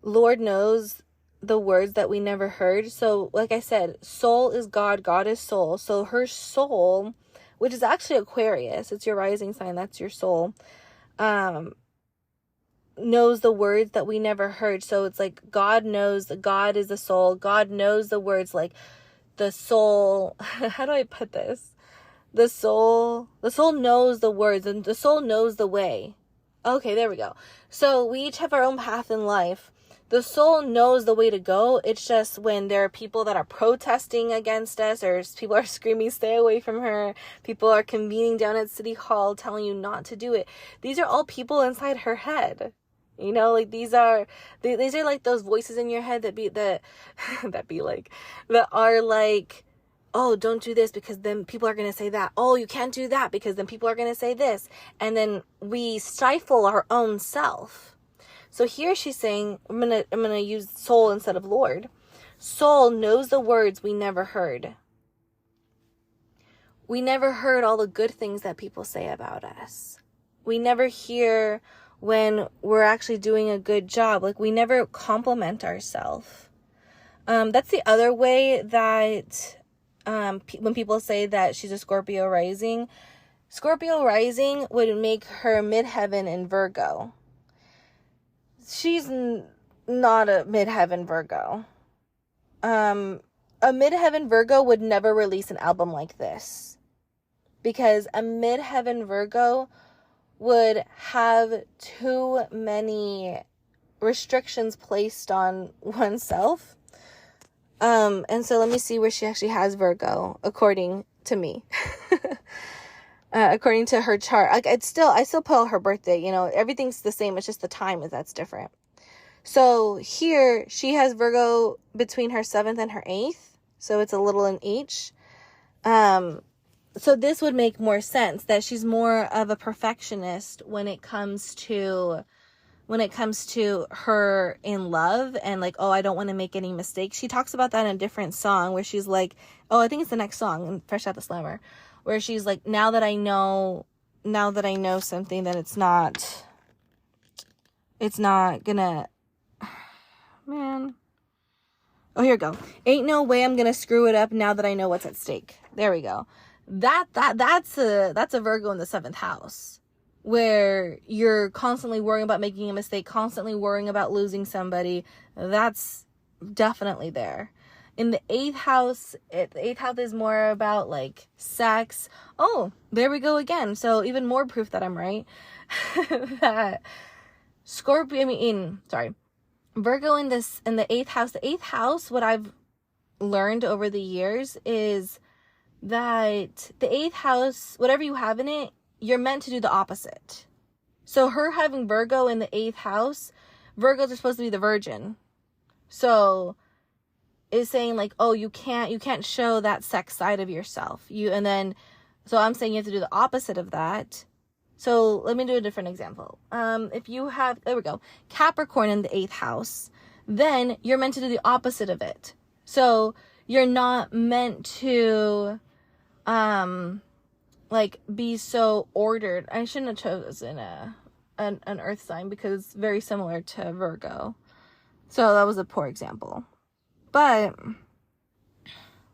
Lord knows the words that we never heard. So like I said, soul is God, God is soul. So her soul, which is actually Aquarius, it's your rising sign, that's your soul, knows the words that we never heard. So it's like God knows, God is the soul. God knows the words, like the soul, how do I put this? The soul knows the words, and the soul knows the way. Okay, there we go. So we each have our own path in life. The soul knows the way to go. It's just when there are people that are protesting against us, or people are screaming, stay away from her. People are convening down at City Hall telling you not to do it. These are all people inside her head. You know, like these are like those voices in your head that are like, oh, don't do this because then people are going to say that. Oh, you can't do that because then people are going to say this. And then we stifle our own self. So here she's saying, I'm gonna use soul instead of Lord. Soul knows the words we never heard. We never heard all the good things that people say about us. We never hear when we're actually doing a good job. Like, we never compliment ourselves. That's the other way that when people say that she's a Scorpio rising would make her midheaven in Virgo. She's not a midheaven Virgo. A midheaven Virgo would never release an album like this, because a midheaven Virgo would have too many restrictions placed on oneself. And so let me see where she actually has Virgo, according to me. According to her chart. Like, I still put her birthday, you know, everything's the same. It's just the time that's different. So here she has Virgo between her 7th and her 8th. So it's a little in each. So this would make more sense, that she's more of a perfectionist when it comes to her in love, and like, oh, I don't want to make any mistakes. She talks about that in a different song where she's like, oh, I think it's the next song in Fresh Out the Slammer, where she's like, now that I know something, that it's not gonna, man. Oh, here we go. Ain't no way I'm gonna screw it up now that I know what's at stake. There we go. That's a Virgo in the 7th house, where you're constantly worrying about making a mistake, constantly worrying about losing somebody. That's definitely there. In the 8th house, the 8th house is more about like sex. Oh, there we go again. So even more proof that I'm right. That Virgo in the 8th house. The 8th house, what I've learned over the years is that the 8th house, whatever you have in it, you're meant to do the opposite. So her having Virgo in the 8th house, Virgos are supposed to be the virgin. So it's saying like, oh, you can't show that sex side of yourself. So I'm saying you have to do the opposite of that. So let me do a different example. If you have, there we go, Capricorn in the 8th house, then you're meant to do the opposite of it. So you're not meant to like be so ordered. I shouldn't have chosen an earth sign, because it's very similar to Virgo. So that was a poor example. But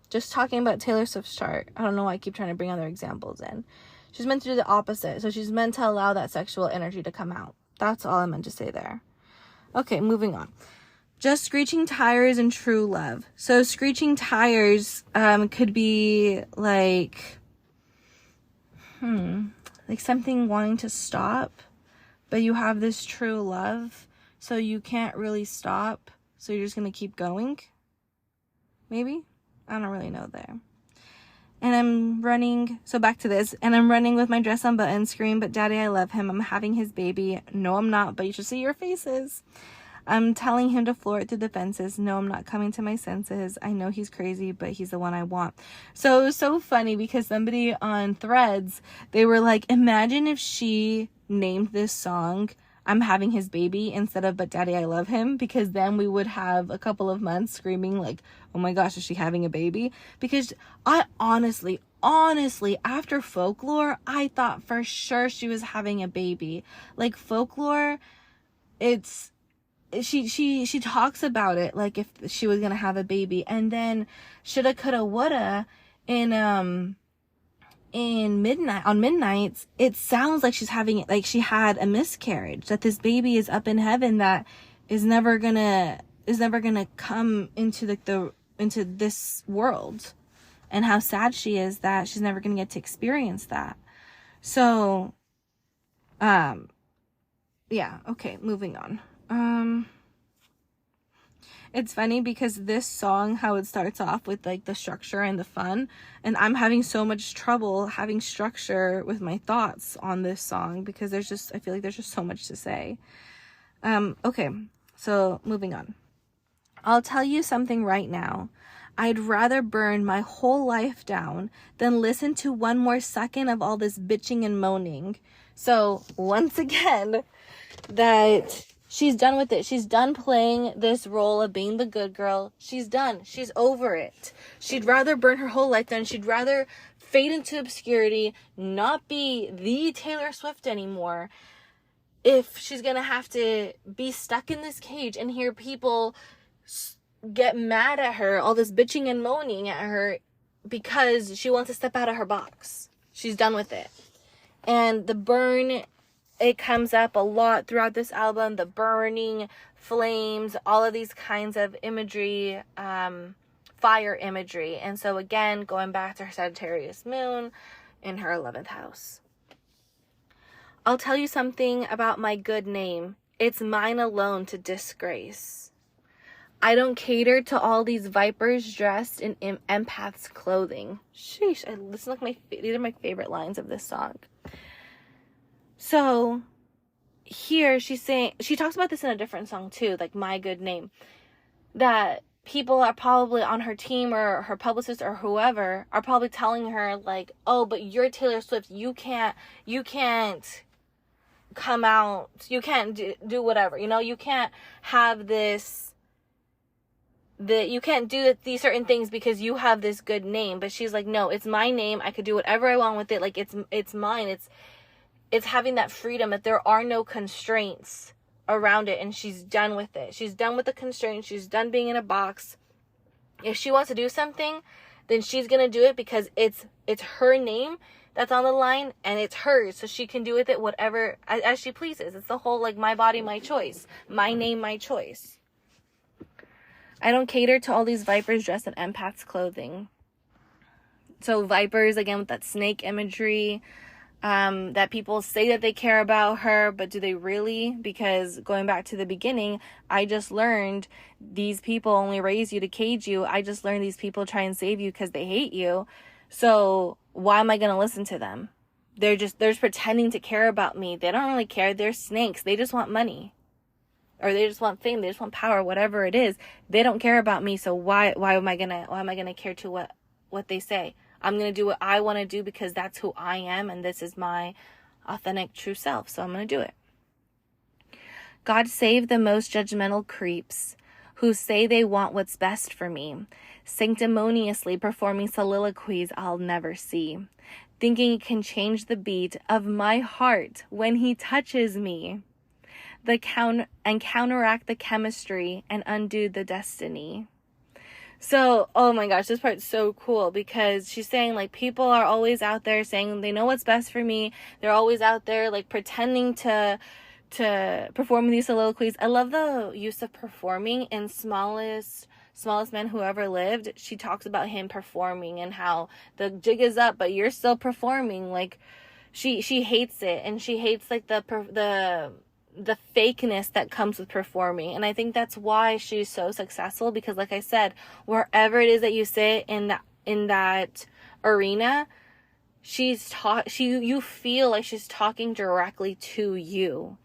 just talking about Taylor Swift's chart, I don't know why I keep trying to bring other examples in. She's meant to do the opposite. So she's meant to allow that sexual energy to come out. That's all I meant to say there. Okay, moving on. Just screeching tires and true love. So screeching tires could be like something wanting to stop, but you have this true love, so you can't really stop, so you're just gonna keep going. Maybe? I don't really know there. And I'm running, so back to this, and I'm running with my dress unbuttoned, scream, but daddy, I love him, I'm having his baby. No, I'm not, but you should see your faces. I'm telling him to floor it through the fences. No, I'm not coming to my senses. I know he's crazy, but he's the one I want. So it was so funny, because somebody on Threads, they were like, imagine if she named this song I'm having his baby instead of but daddy, I love him, because then we would have a couple of months screaming like, oh my gosh, is she having a baby? Because I honestly, after Folklore, I thought for sure she was having a baby. Like, Folklore, she talks about it like if she was gonna have a baby, and then shoulda coulda woulda in Midnights, it sounds like she's having it, like she had a miscarriage, that this baby is up in heaven that is never gonna come into into this world, and how sad she is that she's never gonna get to experience that. So yeah, okay, moving on. It's funny because this song, how it starts off with like the structure and the fun, and I'm having so much trouble having structure with my thoughts on this song, because I feel like there's just so much to say. Okay, so moving on. I'll tell you something right now. I'd rather burn my whole life down than listen to one more second of all this bitching and moaning. So once again, that She's done with it. She's done playing this role of being the good girl. She's done. She's over it. She'd rather burn her whole life down. She'd rather fade into obscurity, not be the Taylor Swift anymore, if she's gonna have to be stuck in this cage and hear people get mad at her, all this bitching and moaning at her because she wants to step out of her box. She's done with it. And the burn, it comes up a lot throughout this album. The burning flames, all of these kinds of imagery, fire imagery. And so again, going back to her Sagittarius moon in her 11th house. I'll tell you something about my good name. It's mine alone to disgrace. I don't cater to all these vipers dressed in empath's clothing. Sheesh, these are my favorite lines of this song. So here she's saying, she talks about this in a different song too, like my good name, that people are probably on her team or her publicist or whoever are probably telling her like, oh, but you're Taylor Swift. You can't come out. You can't do whatever, you can't have this, you can't do these certain things because you have this good name. But she's like, no, it's my name. I could do whatever I want with it. Like it's mine. It's having that freedom that there are no constraints around it, and she's done with it. She's done with the constraints. She's done being in a box. If she wants to do something, then she's gonna do it because it's her name that's on the line and it's hers, so she can do with it whatever as she pleases. It's the whole like my body, my choice, my name, my choice. I don't cater to all these vipers dressed in empath's clothing. So vipers, again, with that snake imagery, that people say that they care about her, but do they really? Because going back to the beginning, I just learned these people only raise you to cage you. I just learned these people try and save you because they hate you. So why am I going to listen to them? They're just pretending to care about me. They don't really care. They're snakes. They just want money, or they just want fame. They just want power, whatever it is. They don't care about me. So why am I gonna care to what they say? I'm going to do what I want to do because that's who I am and this is my authentic true self. So I'm going to do it. God save the most judgmental creeps who say they want what's best for me, sanctimoniously performing soliloquies I'll never see, thinking it can change the beat of my heart when he touches me, counteract the chemistry and undo the destiny. So, oh my gosh, this part's so cool because she's saying like people are always out there saying they know what's best for me. They're always out there like pretending to perform these soliloquies. I love the use of performing in Smallest Man Who Ever Lived. She talks about him performing and how the jig is up, but you're still performing. Like she hates it, and she hates like the fakeness that comes with performing. And I think that's why she's so successful, because like I said, wherever it is that you sit in that arena, you feel like she's talking directly to you.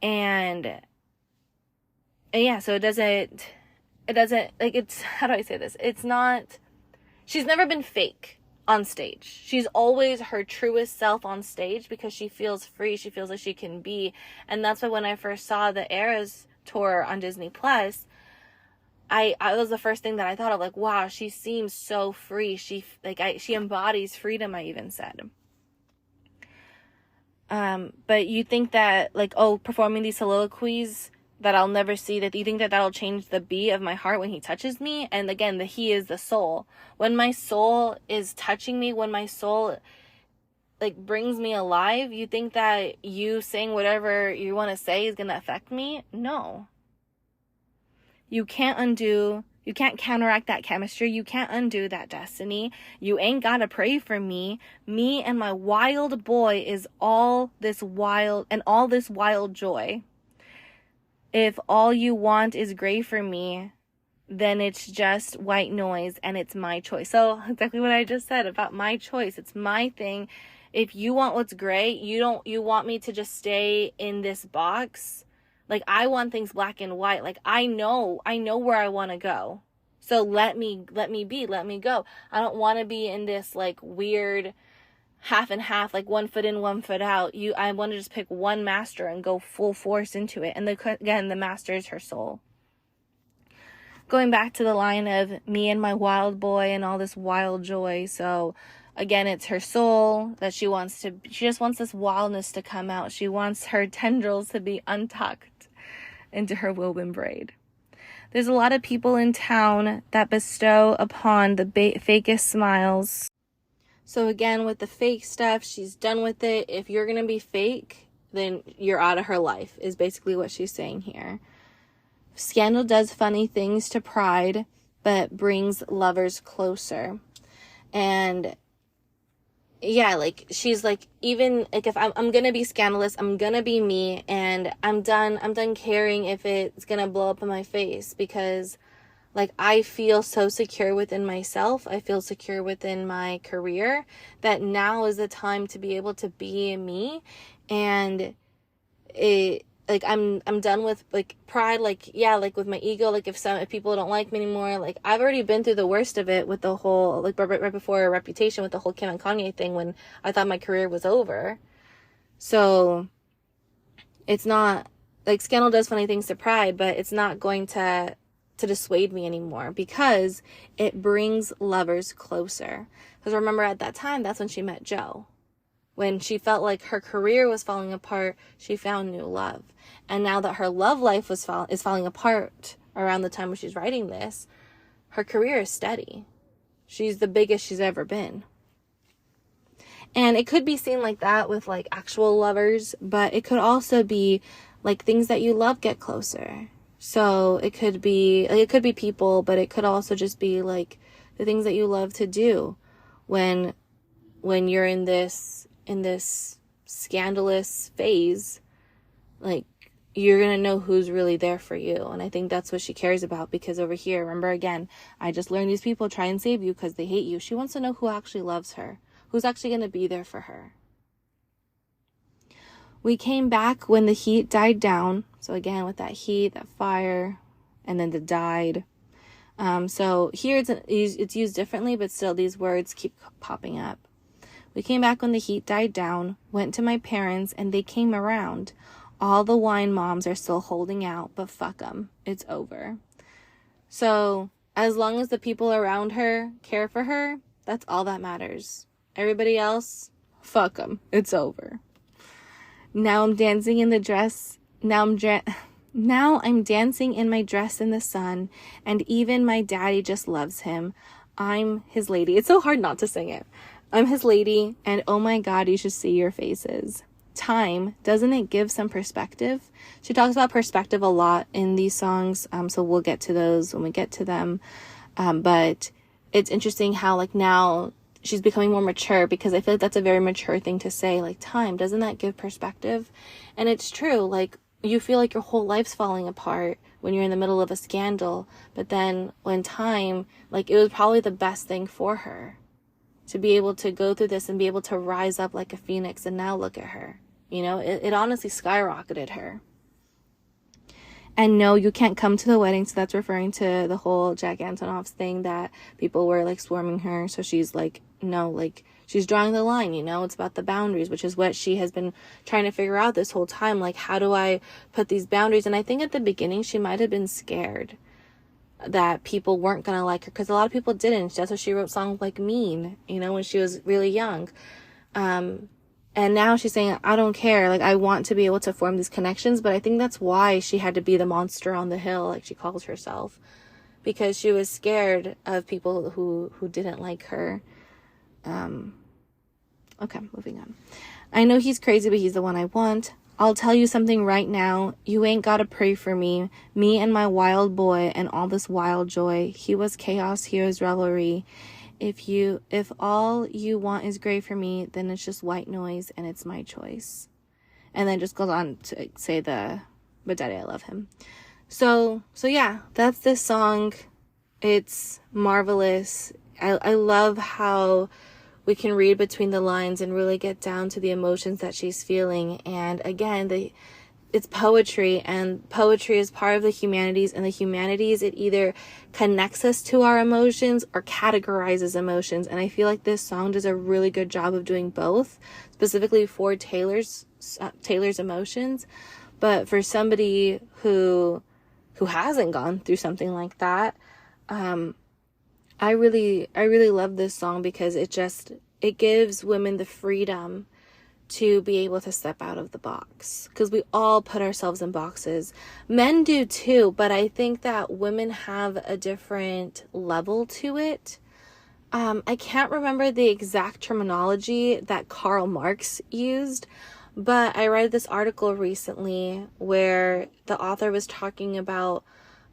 And yeah, so it doesn't like, it's, how do I say this? It's not, she's never been fake on stage. She's always her truest self on stage because she feels free. She feels like she can be. And that's why when I first saw the Eras tour on Disney Plus, I was the first thing that I thought of, like, wow, she seems so free. She embodies freedom, I even said. But you think that, like, oh, performing these soliloquies that I'll never see, that you think that that'll change the beat of my heart when he touches me? And again, the he is the soul. When my soul is touching me, when my soul like brings me alive, you think that you saying whatever you want to say is going to affect me? No. You can't counteract that chemistry. You can't undo that destiny. You ain't got to pray for me. Me and my wild boy is all this wild joy. If all you want is gray for me, then it's just white noise and it's my choice. So exactly what I just said about my choice. It's my thing. If you want what's gray, you want me to just stay in this box. Like, I want things black and white. Like, I know where I want to go. So let me go. I don't want to be in this like weird half and half, like 1 foot in, 1 foot out. I want to just pick one master and go full force into it. And again, the master is her soul. Going back to the line of me and my wild boy and all this wild joy. So again, it's her soul that she just wants this wildness to come out. She wants her tendrils to be untucked into her woven braid. There's a lot of people in town that bestow upon the fakest smiles. So again, with the fake stuff, she's done with it. If you're going to be fake, then you're out of her life, is basically what she's saying here. Scandal does funny things to pride, but brings lovers closer. And yeah, like, she's like, even like, if I'm gonna be scandalous, I'm gonna be me, and I'm done caring if it's gonna blow up in my face, because like, I feel so secure within myself, I feel secure within my career, that now is the time to be able to be me. And like, I'm done with like pride, like, yeah, like with my ego, like if people don't like me anymore, like I've already been through the worst of it with the whole, like right before Reputation, with the whole Kim and Kanye thing, when I thought my career was over. So it's not like, scandal does funny things to pride, but it's not going to dissuade me anymore, because it brings lovers closer. Because remember, at that time, that's when she met Joe. When she felt like her career was falling apart, she found new love. And now that her love life is falling apart around the time when she's writing this, her career is steady. She's the biggest she's ever been. And it could be seen like that with like actual lovers, but it could also be like things that you love get closer. So it could be people, but it could also just be like the things that you love to do when you're in this scandalous phase. Like, you're gonna know who's really there for you. And I think that's what she cares about, because over here, remember again, I just learned these people try and save you because they hate you. She wants to know who actually loves her, who's actually gonna be there for her. We came back when the heat died down. So again, with that heat, that fire, and then the died. So here it's used differently, but still these words keep popping up. We came back when the heat died down, went to my parents, and they came around. All the wine moms are still holding out, but fuck them. It's over. So as long as the people around her care for her, that's all that matters. Everybody else, fuck them. It's over. Now I'm dancing in the dress. Now I'm dancing in my dress in the sun, and even my daddy just loves him. I'm his lady. It's so hard not to sing it. I'm his lady, and oh my God, you should see your faces. Time, doesn't it give some perspective? She talks about perspective a lot in these songs, so we'll get to those when we get to them. But it's interesting how, like, now she's becoming more mature, because I feel like that's a very mature thing to say. Like, time, doesn't that give perspective? And it's true. Like, you feel like your whole life's falling apart when you're in the middle of a scandal, but then when time, like, it was probably the best thing for her to be able to go through this and be able to rise up like a phoenix. And now look at her, you know, it honestly skyrocketed her. And no, you can't come to the wedding. So that's referring to the whole Jack Antonoff's thing, that people were like swarming her. So she's like, no, like, she's drawing the line, you know, it's about the boundaries, which is what she has been trying to figure out this whole time. Like, how do I put these boundaries? And I think at the beginning she might have been scared that people weren't going to like her, because a lot of people didn't. That's why she wrote songs like Mean, you know, when she was really young. And now she's saying, I don't care. Like, I want to be able to form these connections. But I think that's why she had to be the monster on the hill, like she calls herself, because she was scared of people who didn't like her. Okay, moving on. I know he's crazy, but he's the one I want. I'll tell you something right now. You ain't gotta pray for me. Me and my wild boy and all this wild joy. He was chaos, he was revelry. If all you want is gray for me, then it's just white noise and it's my choice. And then just goes on to say but daddy, I love him. So yeah, that's this song. It's marvelous. I love how we can read between the lines and really get down to the emotions that she's feeling. And again, it's poetry, and poetry is part of the humanities, and the humanities, it either connects us to our emotions or categorizes emotions. And I feel like this song does a really good job of doing both, specifically for Taylor's emotions. But for somebody who hasn't gone through something like that, I really love this song because it gives women the freedom to be able to step out of the box, because we all put ourselves in boxes. Men do too, but I think that women have a different level to it. I can't remember the exact terminology that Karl Marx used, but I read this article recently where the author was talking about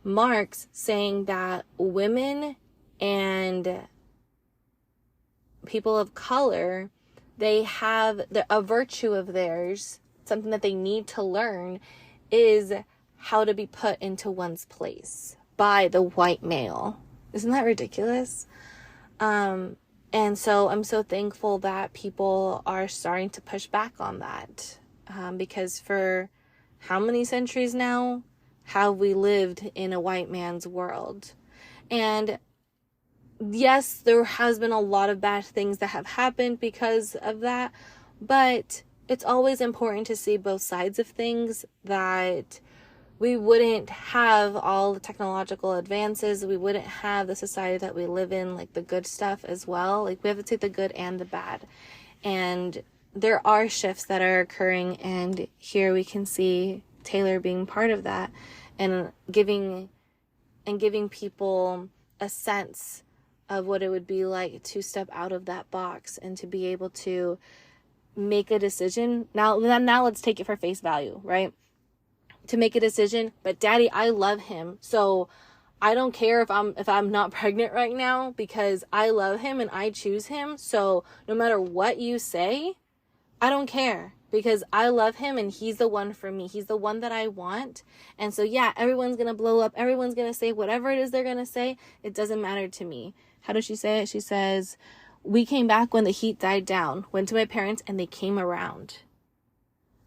Marx saying that women and people of color, they have a virtue of theirs, something that they need to learn, is how to be put into one's place by the white male. Isn't that ridiculous? And so I'm so thankful that people are starting to push back on that, because for how many centuries now have we lived in a white man's world? And yes, there has been a lot of bad things that have happened because of that, but it's always important to see both sides of things, that we wouldn't have all the technological advances, we wouldn't have the society that we live in, like the good stuff as well. Like, we have to take the good and the bad. And there are shifts that are occurring, and here we can see Taylor being part of that, and giving people a sense of what it would be like to step out of that box and to be able to make a decision. Now let's take it for face value, right? To make a decision, but daddy, I love him, so I don't care if I'm not pregnant right now, because I love him and I choose him. So no matter what you say, I don't care, because I love him and he's the one for me. He's the one that I want. And so yeah, everyone's gonna blow up, everyone's gonna say whatever it is they're gonna say. It doesn't matter to me. How does she say it? She says, we came back when the heat died down, went to my parents, and they came around.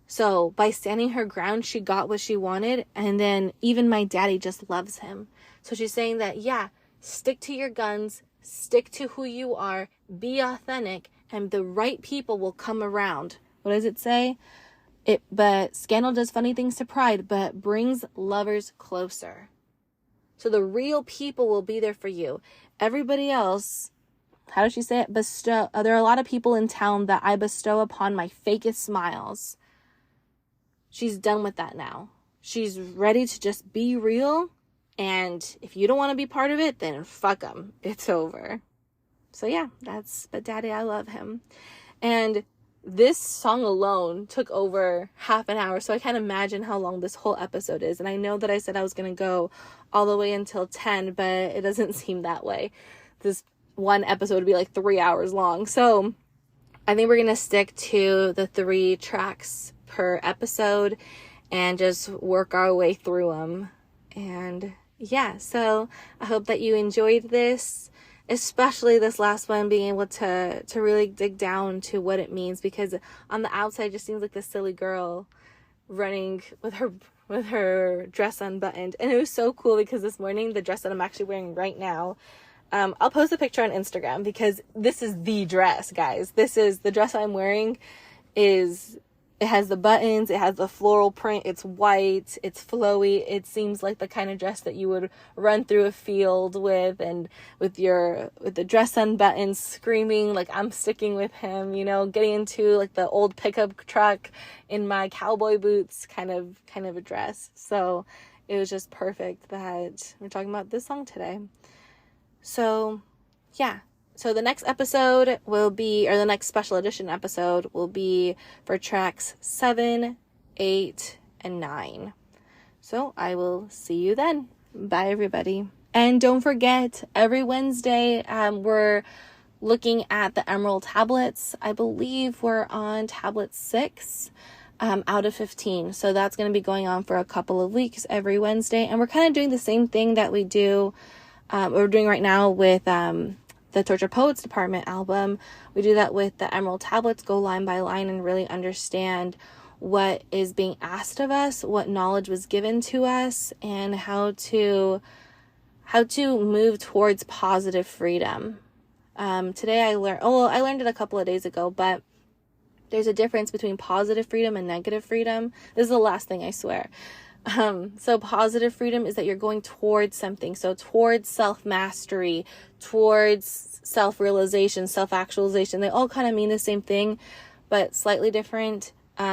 So by standing her ground, she got what she wanted. And then even my daddy just loves him. So she's saying that, yeah, stick to your guns, stick to who you are, be authentic, and the right people will come around. What does it say? But scandal does funny things to pride, but brings lovers closer. So the real people will be there for you. Everybody else, how does she say it? There are a lot of people in town that I bestow upon my fakest smiles. She's done with that now. She's ready to just be real. And if you don't want to be part of it, then fuck them. It's over. So yeah, but daddy, I love him. And this song alone took over half an hour. So I can't imagine how long this whole episode is. And I know that I said I was going to go all the way until 10, but it doesn't seem that way. This one episode would be like 3 hours long. So I think we're going to stick to the 3 tracks per episode and just work our way through them. And yeah, so I hope that you enjoyed this, especially this last one, being able to really dig down to what it means, because on the outside it just seems like this silly girl running with her dress unbuttoned. And it was so cool because this morning, the dress that I'm actually wearing right now, I'll post a picture on Instagram, because this is the dress, guys. This is the dress I'm wearing. It has the buttons, it has the floral print, it's white, it's flowy. It seems like the kind of dress that you would run through a field with, and with the dress unbuttoned, screaming like I'm sticking with him, getting into like the old pickup truck in my cowboy boots kind of a dress. So it was just perfect that we're talking about this song today. So yeah. So the next episode will be, or the next special edition episode will be for tracks 7, 8, and 9. So I will see you then. Bye, everybody. And don't forget, every Wednesday, we're looking at the Emerald tablets. I believe we're on tablet 6 out of 15. So that's going to be going on for a couple of weeks every Wednesday. And we're kind of doing the same thing that we're doing right now with the Torture Poets Department album. We do that with the Emerald tablets, go line by line and really understand what is being asked of us, what knowledge was given to us, and how to move towards positive freedom. Today I learned it a couple of days ago, but there's a difference between positive freedom and negative freedom. This is the last thing, I swear. So positive freedom is that you're going towards something. So towards self-mastery, towards self-realization, self-actualization. They all kind of mean the same thing, but slightly different.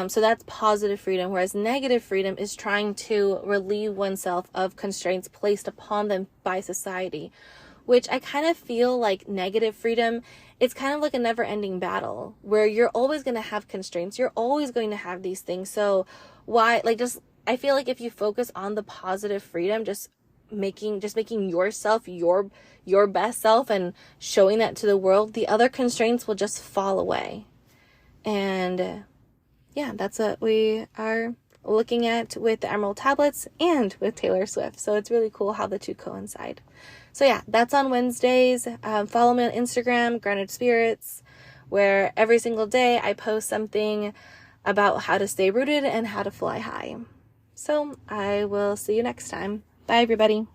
So that's positive freedom, whereas negative freedom is trying to relieve oneself of constraints placed upon them by society, which I kind of feel like negative freedom, it's kind of like a never-ending battle where you're always going to have constraints. You're always going to have these things. So I feel like if you focus on the positive freedom, just making yourself your best self and showing that to the world, the other constraints will just fall away. And yeah, that's what we are looking at with the Emerald Tablets and with Taylor Swift. So it's really cool how the two coincide. So yeah, that's on Wednesdays. Follow me on Instagram, Grounded Spirits, where every single day I post something about how to stay rooted and how to fly high. So I will see you next time. Bye, everybody.